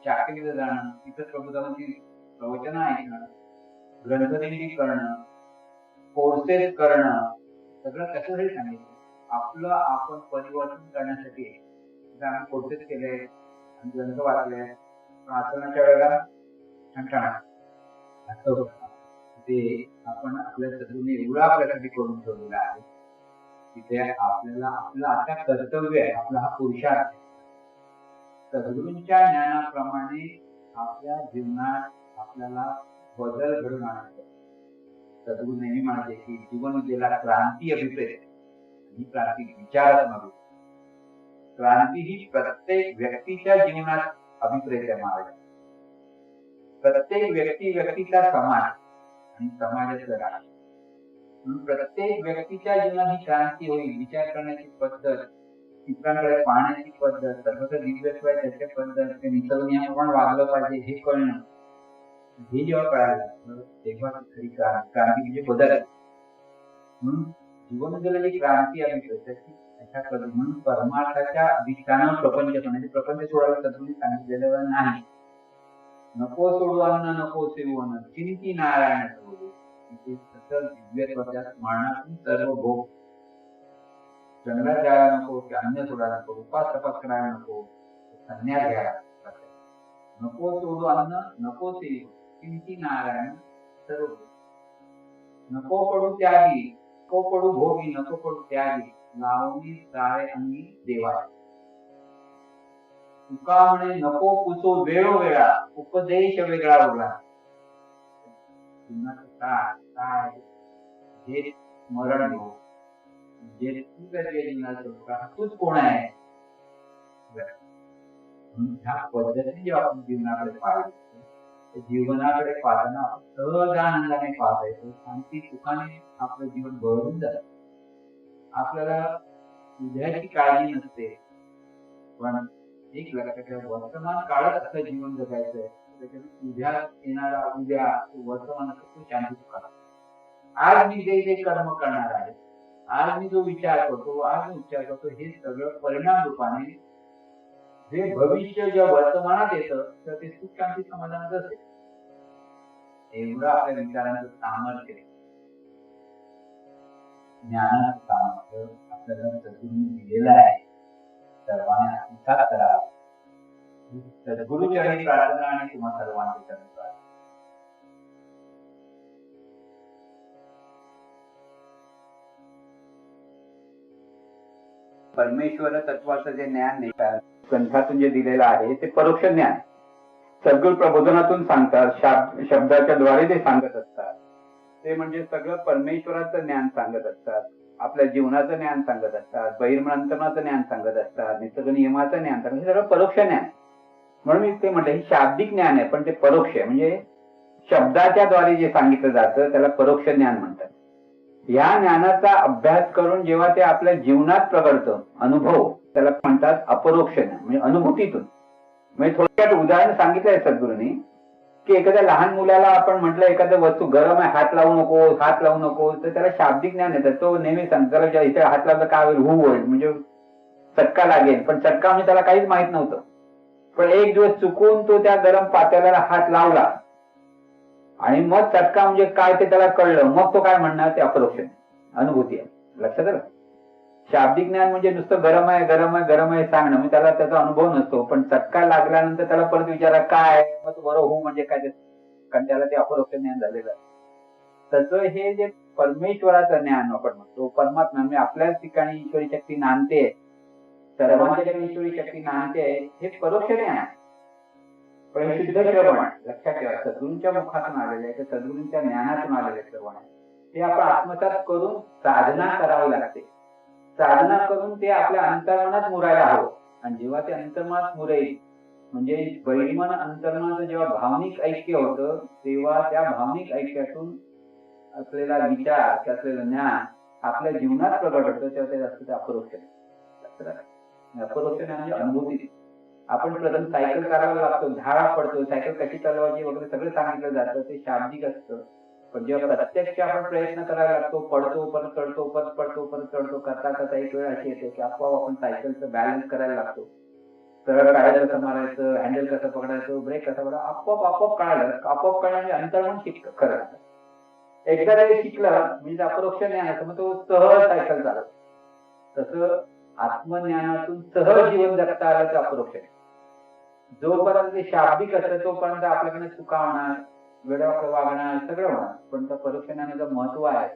शाखेत जाणं, इतर प्रबोधनाची प्रवचन ऐकणं, ग्रंथदिंडी करणं, कोर्सेस करणं, सगळं कशासाठी सांगितलं? आपलं आपण परिवर्तन करण्यासाठी. आम्ही कोर्सेस केले आणि ग्रंथ वाचले, प्रार्थनाच्या वेळेला ते आपण आपल्या सद्गुरूने एवढं आपल्यासाठी करून ठेवलेलं आहे. तिथे आपल्याला आपलं आता कर्तव्य आहे, आपला हा पुरुषार्थ आहे. सद्गुरूंच्या ज्ञानाप्रमाणे आपल्या जीवनात आपल्याला बदल घडून आणायचा. सद्गुरू नेहमी म्हणाले की जीवन गेला क्रांती अभिप्रेत, ही क्रांती विचारच नव्हे. क्रांती ही प्रत्येक व्यक्तीच्या जीवनात अभिप्रेत आहे. महाराज प्रत्येक व्यक्तीचा समाज आणि समाजाचं राष्ट्र. म्हणून प्रत्येक व्यक्तीच्या जीवनात ही क्रांती होईल. विचार करण्याची पद्धत, इतरांकडे पाहण्याची पद्धत, सर्वत्र दिव्यत्व आहे त्याच्या पद्धत, ते निसर्गनियमाप्रमाणे वागलं पाहिजे हे कळणं, हे जेव्हा कळायला लागतं तेव्हा खरी क्रांती म्हणजे बदल. म्हणून जीवनजलाची क्रांती अभिप्रेत म्हणून परमार्थाच्या अधिष्ठानावर प्रपंच म्हणजे प्रपंच सोडायला सद्गुरूंनी सांगितलेलं नाही. नको सोडू अन्न, नको सेवू अन्न, चिंती नारायण सोडू. सतत दिव्यत्वाच्या स्मरणातून सर्व भोग. जंगलात जायला नको, अन्न सोडायला नको, उपास तपास करायला नको, संन्यास घ्यायला नको. सोडू अन्न, नको सेवू, चिंती नारायण सर्व. नको पडू त्यागी, नको पडू भोगी, नको पडू त्यागी, लावणी सारे अंगी देवा. तुका म्हणे नको पुसो वेळोवेळा, उपदेश वेगळा वेगळा. जीवनाचं काय हे स्मरण हो, जे तू जर जीवनाचं तूच कोण आहे, ह्या पद्धतीने जेव्हा आपण जीवनाकडे पाहिजे, जीवनाकडे पाहताना सहज आनंदाने पाहता येतो, शांती सुखाने आपलं जीवन भरून जात. आपल्याला उद्याची काळजी नसते, पण एक लक्षात ठेवा, वर्तमान काळात असं जीवन जगायचंय, त्याच्यात उद्या येणारा उद्या वर्तमान असतो शांती सुखाने. आज मी जे जे कर्म करणार आहे, आज मी जो विचार करतो, आज मी विचार करतो, हे सगळं परिणाम रूपाने जे भविष्य जेव्हा वर्तमानात येतं तर ते सुख शांती समाधानात असेल. एवढं आपल्या विचारांचं सामर्थ्य, ज्ञानाचं सामर्थ्य आपल्याला सद्गुरूंनी दिलेलं आहे. सर्वांनी आत्मसात करावा. सद्गुरूचरणी प्रार्थना आणि तुम्हा सर्वांचे चरण. परमेश्वर तत्वाचं जे ज्ञान नाही ग्रंथातून जे दिलेलं आहे ते परोक्ष ज्ञान. सद्गुरू प्रबोधनातून सांगतात, शब्दाच्या द्वारे ते सांगत असतात. ते म्हणजे सगळं परमेश्वराचं ज्ञान सांगत असतात, आपल्या जीवनाचं ज्ञान सांगत असतात, बहिर्मंत्रणाचं ज्ञान सांगत असतात, निसर्ग नियमाचं ज्ञान सांगत, हे सगळं परोक्ष ज्ञान. म्हणून मी ते म्हटलं हे शाब्दिक ज्ञान आहे, पण ते परोक्ष आहे. म्हणजे शब्दाच्या द्वारे जे सांगितलं जातं त्याला परोक्ष ज्ञान म्हणतात. या ज्ञानाचा अभ्यास करून जेव्हा ते आपल्या जीवनात प्रगटतं, अनुभव, त्याला म्हणतात अपरोक्ष ज्ञान, म्हणजे अनुभूतीतून. म्हणजे थोडक्यात उदाहरण सांगितलंय सद्गुरूंनी की एखाद्या लहान मुलाला आपण म्हटलं एखाद्या वस्तू गरम आहे, हात लावू नको, तर त्याला शाब्दिक ज्ञान येतं. तो नेहमी सांगतो त्याला इथे हात लावला काय होईल, होईल, म्हणजे चटका लागेल. पण चटका म्हणजे त्याला काहीच माहित नव्हतं. पण एक दिवस चुकून तो त्या गरम पातेल्याला हात लावला आणि मग चटका म्हणजे काय ते त्याला कळलं. मग तो काय म्हणणार, ते अपरोक्ष अनुभूती आहे. लक्षात आलं. शाब्दिक ज्ञान म्हणजे नुसतं गरम आहे सांगणं, म्हणजे त्याला त्याचा अनुभव नसतो. पण चटका लागल्यानंतर त्याला परत विचारा काय, मग बरं हो म्हणजे काय, कारण त्याला ते अपरोक्ष ज्ञान झालेलं आहे. तसं हे जे परमेश्वराचं ज्ञान आपण म्हणतो, परमात्मा म्हणजे आपल्याच ठिकाणी ईश्वरी शक्ती नांदते, सर्वांच्या ईश्वरी शक्ती नांदते, हे परोक्ष ज्ञान. पण शुद्ध श्रवण लक्षात ठेवा, सद्गुरूंच्या मुखातून आलेले आहे, सद्गुरूंच्या ज्ञानातून आलेले श्रवण आहे. ते आपण आत्मसात करून साधना करावी लागते. साधना करून ते आपल्या अंतर्मनात मुरायला हवं. आणि जेव्हा ते अंतर्मनात मुरेल, म्हणजे बहिर्मन अंतर्मनाचं जेव्हा भावनिक ऐक्य होतं, तेव्हा त्या भावनिक ऐक्यातून असलेला विचार, असलेलं ज्ञान आपल्या जीवनात प्रगट होतं. तेव्हा ते असतं ते अपरोक्ष. अपरोक्ष म्हणजे अनुभूती. आपण प्रथम सायकल करायला लागतो, झाडा पडतो, सायकल कशी चालवायची वगैरे सगळं सांगितलं जातं, ते शाब्दिक असतं. पण जेव्हा प्रत्यक्ष आपण प्रयत्न करायला लागतो, पडतो, परत चढतो, परत पडतो, परत चढतो, करता एक वेळ अशी येते की आपोआप आपण सायकलचं बॅलन्स करायला लागतो. सरळ टायर कसं मारायचं, हँडल कसं पकडायचं, ब्रेक कसं पकडायचं, आपोआप कळायला अंतर्मन खरं. एकदा ते शिकलं म्हणजे अपरोक्ष ज्ञान असतं, मग तो सहज सायकल चालत. तसं आत्मज्ञानातून सहज जीवन जगता आलं तर अपरोक्ष. जोपर्यंत ते शाब्दिक असतं तोपर्यंत आपल्याकडे चुका होणार, वेळेवर वागणार, सगळं होणार. पण त्या परोक्ष ज्ञानाचं महत्व आहे.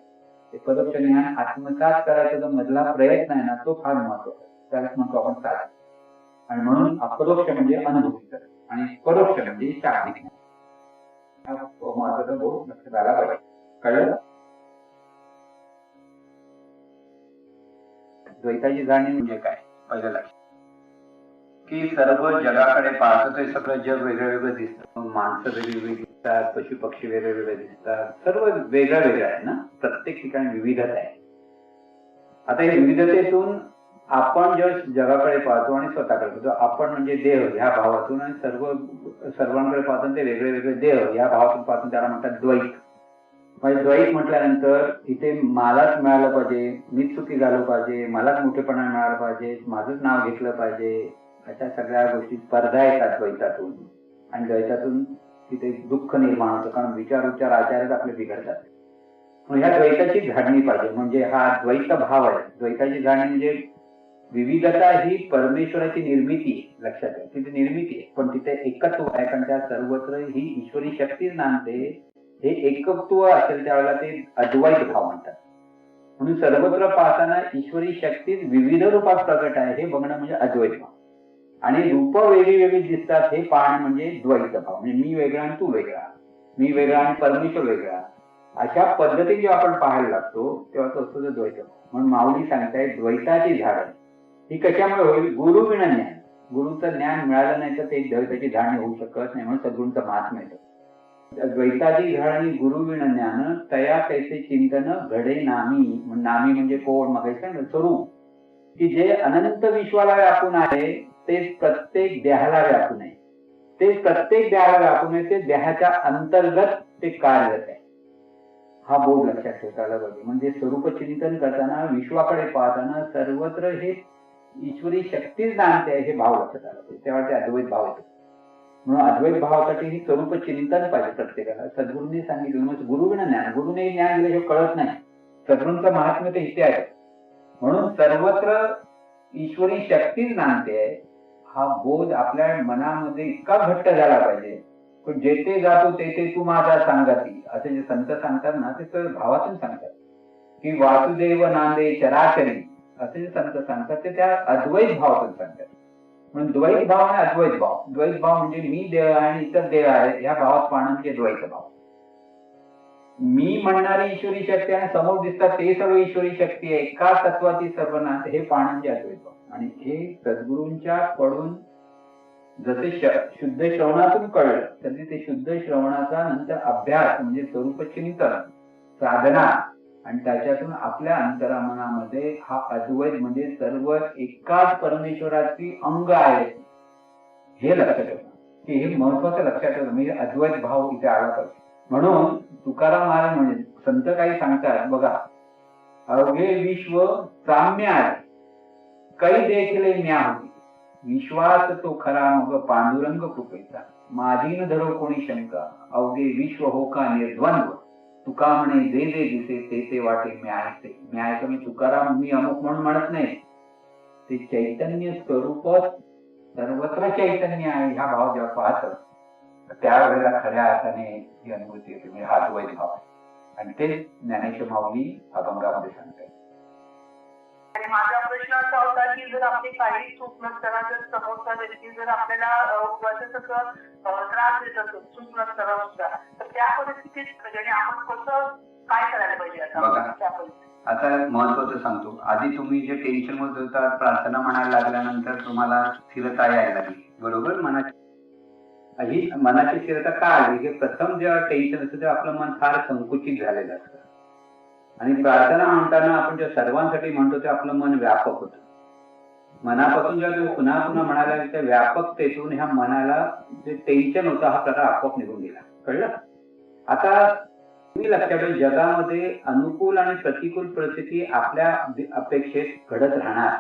ते परोक्ष ज्ञान आत्मसात करायचा जो मधला प्रयत्न आहे ना, तो फार महत्वाचा. त्यालाच म्हणतो आपण साधन. आणि म्हणून अपरोक्ष म्हणजे अनुभूती आणि परोक्ष म्हणजे शाब्दिक ज्ञान. महत्वाचा बोल लक्षात आला पाहिजे. कळलं. द्वैताची जाणीव म्हणजे काय, पहिलं लक्ष की सर्व जगाकडे पाहतो ते सगळं जग वेगळं दिसतं. माणसं वेगवेगळी दिसतात, पशु पक्षी वेगळे दिसतात, सर्व वेगळं आहे ना. प्रत्येक ठिकाणी विविधता आहे. आता या विविधतेतून आपण जेव्हा जगाकडे पाहतो आणि स्वतःकडे पाहतो, आपण म्हणजे देह ह्या भावातून, आणि सर्वांकडे पाहतो ते वेगळे देह या भावातून पाहतो, त्याला म्हणतात द्वैत. म्हणजे द्वैत म्हटल्यानंतर इथे मलाच मिळालं पाहिजे, मीच चुकी झालो पाहिजे, मलाच मोठेपणा मिळालं पाहिजे, माझंच नाव घेतलं पाहिजे, अशा सगळ्या गोष्टी स्पर्धा येतात द्वैतातून. आणि द्वैतातून तिथे दुःख निर्माण होतं, कारण विचार आचार्य आपले बिघडतात. ह्या द्वैताची जाणीव पाहिजे. म्हणजे हा द्वैत भाव आहे. द्वैताची जाणीव म्हणजे विविधता ही परमेश्वराची निर्मिती, लक्षात आहे, तिथे निर्मिती आहे, पण तिथे एकत्व आहे. कारण त्या सर्वत्र ही ईश्वरी शक्ती नांदते. हे एकत्व असेल त्यावेळेला ते अद्वैत भाव म्हणतात. म्हणून सर्वत्र पाहताना ईश्वरी शक्ती विविध रूपात प्रकट आहे हे बघणं म्हणजे अद्वैत भाव. आणि रूप वेगळी दिसतात हे पाहणं म्हणजे द्वैत भाव. म्हणजे मी वेगळा आणि तू वेगळा, मी वेगळा आणि परमेश्वर वेगळा, अशा पद्धतीने जेव्हा आपण पाहायला लागतो तेव्हा तो असतो तो द्वैत. म्हणून माऊली सांगताय द्वैताची झाड ही कशामुळे होईल? गुरु विना ज्ञान. गुरुचं ज्ञान मिळालं नाही तर ते द्वैताची झाड होऊ शकत नाही. म्हणून सद्गुरूंचं महात्म्य येतं. द्वैताची झाड आणि गुरु विना ज्ञान तया कैसे चिंतन घडे नामी. नामी म्हणजे कोण? मग स्वरूप, की जे अनंत विश्वाला व्यापून आहे ते प्रत्येक देहाला व्यापून आहे. ते प्रत्येक देहाला व्यापून आहे. ते देहाच्या अंतर्गत ते कार्यरत आहे. हा बोध लक्षात ठेवायला पाहिजे. म्हणजे स्वरूप चिंतन करताना, विश्वाकडे पाहताना सर्वत्र हे ईश्वरी शक्तीच जाणते हे भाव लक्षात आला पाहिजे. तेव्हा ते अद्वैत भाव येतो. म्हणून अद्वैत भावासाठी ही स्वरूप चिंतन पाहिजे प्रत्येकाला. सद्गुरूंनी सांगितलं म्हणजे गुरु विना ज्ञान. गुरुने ज्ञान दिलं हे कळत नाही. सद्गुरूंचं महात्म्य ते इथे आहे. म्हणून सर्वत्र ईश्वरी शक्तीच जाणते हा बोध आपल्या मनामध्ये इतका घट्ट झाला पाहिजे. पण जेथे जातो तेथे तू माझा सांगती असे जे संत सांगतात ना, ते तर भावातून सांगतात. की वासुदेव नांदे चराचरी असे जे संत सांगतात ते त्या अद्वैत भावातून सांगतात. म्हणून द्वैत भाव आणि अद्वैत भाव. द्वैत भाव म्हणजे मी देव आहे आणि इतर देव आहे या भावात पाहणं म्हणजे द्वैत भाव. मी म्हणणारी ईश्वरी शक्ती आणि समोर दिसतात ते सर्व ईश्वरी शक्ती आहे, एका तत्वाची सर्वनाथ, हे पाहणं म्हणजे अद्वैत भाव. आणि हे सद्गुरूंच्या कडून जसे शुद्ध श्रवणातून कळलं तरी ते शुद्ध श्रवणाचा नंतर अभ्यास म्हणजे स्वरूप चिंतन, साधना, आणि त्याच्यातून आपल्या अंतरामनामध्ये हा अद्वैत म्हणजे सर्व एकाच परमेश्वराची अंग आहे हे लक्षात ठेवणं, की हे महत्वाचं लक्षात ठेवणं. म्हणजे अद्वैत भाव इथे आला पाहिजे. म्हणून तुकाराम महाराज म्हणजे संत काही सांगतात बघा, अवघे विश्व साम्य आहे काही देखील न्या होती, विश्वास तो खरा मग पांडुरंग कृपेचा, माझी न धरो कोणी शंका, अवघे विश्व हो का निर्द्वंद्व, तुका म्हणे जे जे दिसे ते ते वाटे मी आहे ते. मी आहे मी तुकाराम मी अमुक म्हणून म्हणत नाही, ते चैतन्य स्वरूप सर्वत्र चैतन्य आहे ह्या भाव जेव्हा पाहत त्यावेळेला खऱ्या अर्थाने ही अनुभूती येते. म्हणजे हा द्वैत भाव आहे. आणि ते ज्ञानेश्वर माऊली अभंगामध्ये सांगतात. आणि माझा प्रश्न असा होता की जर आपली काही चूक नसताना जर समोरचा व्यक्ती जर आपल्याला तसं त्रास देत असेल चूक नसताना तर त्या परिस्थितीत म्हणजे आपण कसं काय करायला पाहिजे आता महत्वाचं सांगतो. आधी तुम्ही जे टेन्शन मध्ये होता प्रार्थना म्हणायला लागल्यानंतर तुम्हाला स्थिरता यायला लागली, बरोबर? ही मनाची स्थिरता का आली? की प्रथम जेव्हा टेन्शन असतं तेव्हा आपलं मन फार संकुचित झालेलं असतं. आणि प्रार्थना म्हणताना आपण जेव्हा सर्वांसाठी म्हणतो ते आपलं मन व्यापक होतं. मनापासून जेव्हा तुम्ही पुन्हा पुन्हा म्हणाला त्या व्यापकतेतून ह्या मनाला जे टेन्शन होतं हा प्रकार आपोआप निघून गेला. कळलं? आता तुम्ही लक्षात ठेवा, जगामध्ये अनुकूल आणि प्रतिकूल परिस्थिती आपल्या अपेक्षेत घडत राहणार,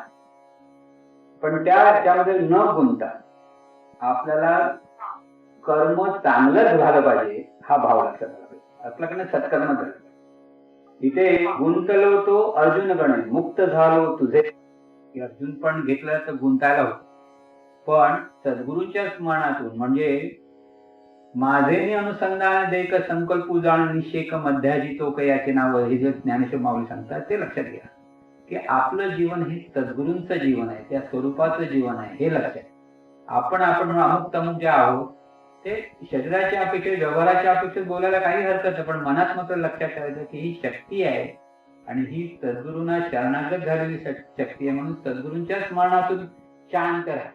पण त्यामध्ये न गुंता आपल्याला कर्म चांगलंच झालं पाहिजे हा भाव लक्षात आला पाहिजे. आपल्याकडे सत्कर्म झालं. इथे गुंतलो तो अर्जुन गणे मुक्त झालो तुझे. अर्जुन पण घेतलं तर गुंतायला होत, पण सद्गुरूच्या स्मरणातून म्हणजे माझे अनुसंधान देक संकल्प जाण निषेक मध्याजी तो याचे नाव, हे जे ज्ञानेश्वर माऊली सांगतात ते लक्षात घ्या की आपलं जीवन हे सद्गुरूंचं जीवन आहे, त्या स्वरूपाचं जीवन आहे हे लक्षात. आपण अमुक तमुक जे आहोत ते शरीराच्या अपेक्षेत व्यवहाराच्या अपेक्षेत बोलायला काही हरकत नाही, पण मनात मात्र लक्षात ठेवायचं की ही शक्ती आहे आणि ही सद्गुरूंना शरणागत झालेली शक्ती आहे. म्हणून सद्गुरूंच्या स्मरणातून शांत राहा.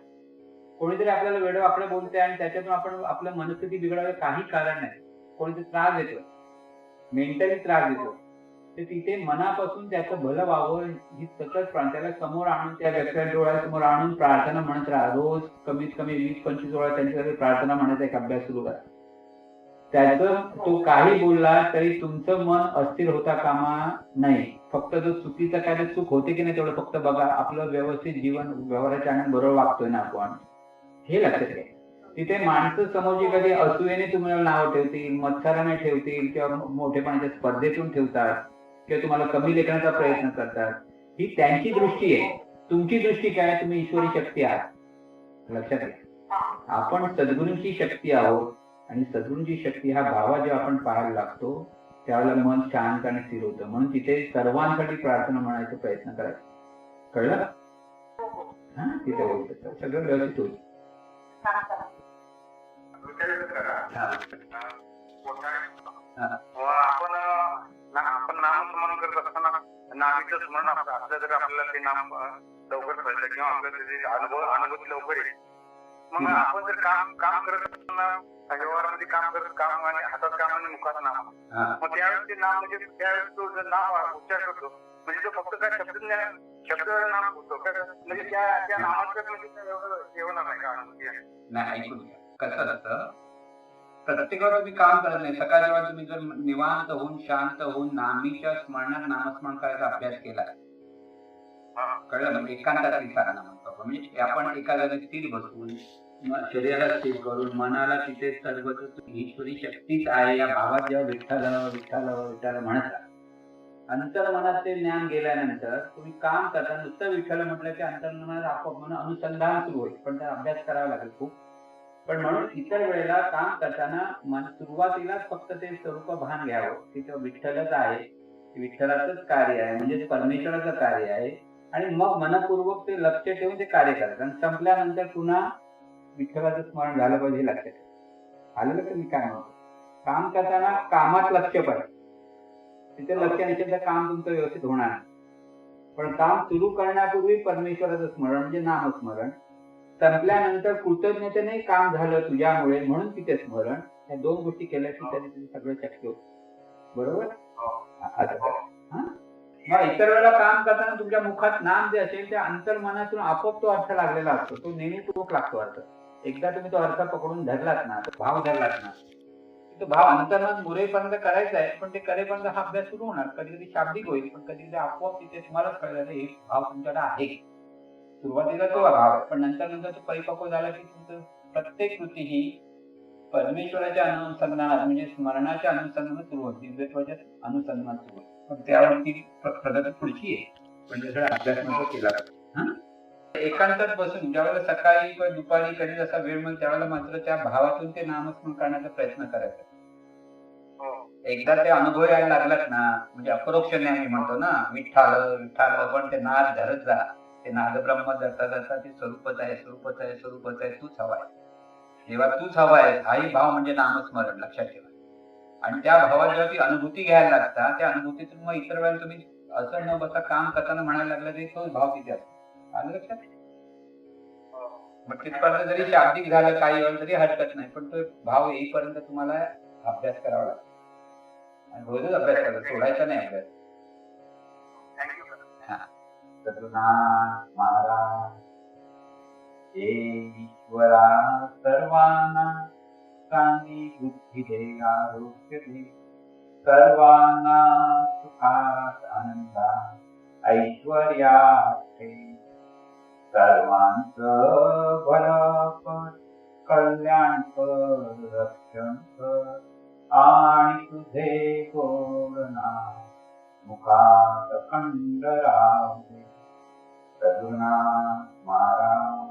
कोणीतरी आपल्याला वेडवाकडे बोलते आणि त्याच्यातून आपण आपलं मनस्थिती बिघडावे काही कारण नाही. कोणीतरी त्रास देतो, मेंटली त्रास देतो, तर तिथे मनापासून त्याचं भलं व्हावं ही सतत त्याला समोर आणून त्या व्यक्तीच्या डोळ्यासमोर आणून प्रार्थना म्हणत राहा. रोज कमीत कमी 20-25 वेळा त्यांच्याकडे प्रार्थना म्हणायचा एक अभ्यास सुरू करा. त्याचं तो काही बोलला तरी तुमचं मन अस्थिर होता कामा नाही. फक्त जो चुकीचा काय चूक होते की नाही तेवढं फक्त बघा. आपलं व्यवस्थित जीवन व्यवहाराच्या आणि बरोबर वागतोय ना आपण हे लक्षात घ्या. तिथे माणसं समोरची कधी असूयेने तुम्हाला नाव ठेवतील, मत्सराने ठेवतील किंवा मोठेपणाच्या स्पर्धेतून ठेवतात किंवा तुम्हाला कमी लेखण्याचा प्रयत्न करतात, ही त्यांची दृष्टी आहे. तुमची दृष्टी काय? तुम्ही ईश्वरी शक्ती आहात लक्षात घ्या. आपण सद्गुरूंची शक्ती आहोत आणि सद्गुरूंची शक्ती हा भावा जेव्हा आपण पाहायला लागतो त्यावेळेला मन शांत आणि स्थिर होतं. म्हणून तिथे सर्वांसाठी प्रार्थना म्हणायचा प्रयत्न करायचा. कळलं? हा तिथे होईल सगळं व्यवस्थित होईल. हा. आपण नामस्मरण करत असताना नामीचं स्मरण असलं तर आपल्याला ते नाम लवकर कळतं किंवा आपल्याला त्याची अनुभूती लवकर येईल. मग आपण जर काम करत असताना व्यवहारामध्ये काम आणि हातात काम आणि मुखात नाम, मग त्यावेळेस ते नाम म्हणजे त्यावेळेस तो जर नाम उच्चार करतो म्हणजे तो फक्त काय शब्द नाम होतो म्हणजे त्या नामाचं म्हणजे एवढं नाही का अनुभूती आहे. नाही, ऐकून घ्या. कसं असतं, प्रत्येकावर तुम्ही काम करत नाही. सकाळ जेव्हा तुम्ही जर निवांत होऊन शांत होऊन नामीच्या स्मरणात नामस्मरण करायचा अभ्यास केला, कळलं, म्हणजे एकांतातली साधना म्हणतो आपण. म्हणजे आपण एका जागी स्थिर बसून शरीराला स्थिर करून मनाला तिथे सर्वत्र ईश्वरी शक्तीच आहे या भावात जेव्हा विठ्ठल विठ्ठल विठ्ठल म्हणता, अंतर्मनात ते ज्ञान गेल्यानंतर तुम्ही काम करता. नुसतं विठ्ठल म्हटलं की अंतर्मनात आपोआप अनुसंधान सुरू होईल, पण त्याचा अभ्यास करावा लागेल खूप. पण म्हणून इतर वेळेला काम करताना सुरुवातीलाच फक्त ते स्वरूप भान घ्यावं की तो विठ्ठलच आहे, विठ्ठलाचंच कार्य आहे, म्हणजे परमेश्वराचं कार्य आहे. आणि मग मनपूर्वक ते लक्ष ठेवून ते कार्य करायचं. आणि संपल्यानंतर पुन्हा विठ्ठलाचं स्मरण झालं पाहिजे हे लक्षात ठेवा. आलं का मी काय म्हणतो? काम करताना कामात लक्ष पाहिजे, तिथे लक्ष नसेल तर काम तुमचं व्यवस्थित होणार नाही. पण काम सुरू करण्यापूर्वी परमेश्वराचं स्मरण म्हणजे नामस्मरण, संपल्यानंतर कृतज्ञतेने काम झालं तुझ्यामुळे म्हणून तिथे स्मरण, या दोन गोष्टी केल्या की तरी तिथे सगळं शक्य होतं. बरोबर? मग इतर वेळेला काम करताना तुमच्या मुखात नाम जे असेल त्या अंतर्मनातून आपोआप तो अर्थ लागलेला असतो, तो नेहमीपूर्वक लागतो अर्थ. एकदा तुम्ही तो अर्थ पकडून धरलात ना, तो भाव धरलात ना, तो भाव अंतर्मन मुरेपर्यंत करायचा आहे. पण ते करेपर्यंत हा अभ्यास सुरू होणार. कधी कधी शाब्दिक होईल, पण कधी कधी आपोआप तिथे तुम्हालाच कळलं हे भाव तुमच्याकडे आहे. सुरुवातीला तो भाव आहे, पण नंतर तो परिपक्व झाला की तुमचं प्रत्येक कृती ही परमेश्वराच्या अनुसंधानात म्हणजे स्मरणाच्या अनुसंधानात सुरू होती, दिव्यत्वाच्या अनुसंधानात सुरू होती. पण त्यावरती प्रगती पुढची आहे, पण सगळा अभ्यास नंतर केला पाहिजे. एकांतात बसून ज्यावेळेला सकाळी किंवा दुपारी कधी जसा वेळ मिळेल त्यावेळेला मात्र त्या भावातून ते नामस्मरण करण्याचा प्रयत्न करायचा. एकदा ते अनुभव यायला लागलात ना, म्हणजे अपरोक्ष आम्ही म्हणतो ना, विठ्ठल विठ्ठल, पण ते नाद धरत जा. ते नाद ब्रह्म धरता धरता ते स्वरूपच आहे, स्वरूपच आहे, स्वरूपच आहे, तूच हवा आहे. जेव्हा तूच हवा आहे हाही भाव म्हणजे नामस्मरण, लक्षात ठेवा. आणि त्या भावात जेव्हा ती अनुभूती घ्यायला लागता, त्या अनुभूतीतून मग इतर वेळेला तुम्ही असं न बसता काम करताना म्हणायला लागलं तरी तोच भाव तिथे असतो. आलं लक्षात? मग तिथपर्यंत जरी शाब्दिक झालं काही वेळ तरी हरकत नाही, पण तो भाव येईपर्यंत तुम्हाला अभ्यास करावा लागतो. आणि रोजच अभ्यास करायचा, सोडायचा नाही अभ्यास. सद्गुरुनाथ महाराज हे ईश्वरा सर्वांना चांगली बुद्धी दे, आरोग्य दे, सर्वांना सुखात आनंदात ऐश्वर्यात ठे, सर्वांचं भलं कर, कल्याण कर, रक्षण कर, आणि तुझे गोड नाम मुखात अखंड राहू दे. सद्गुरुनाथ महाराज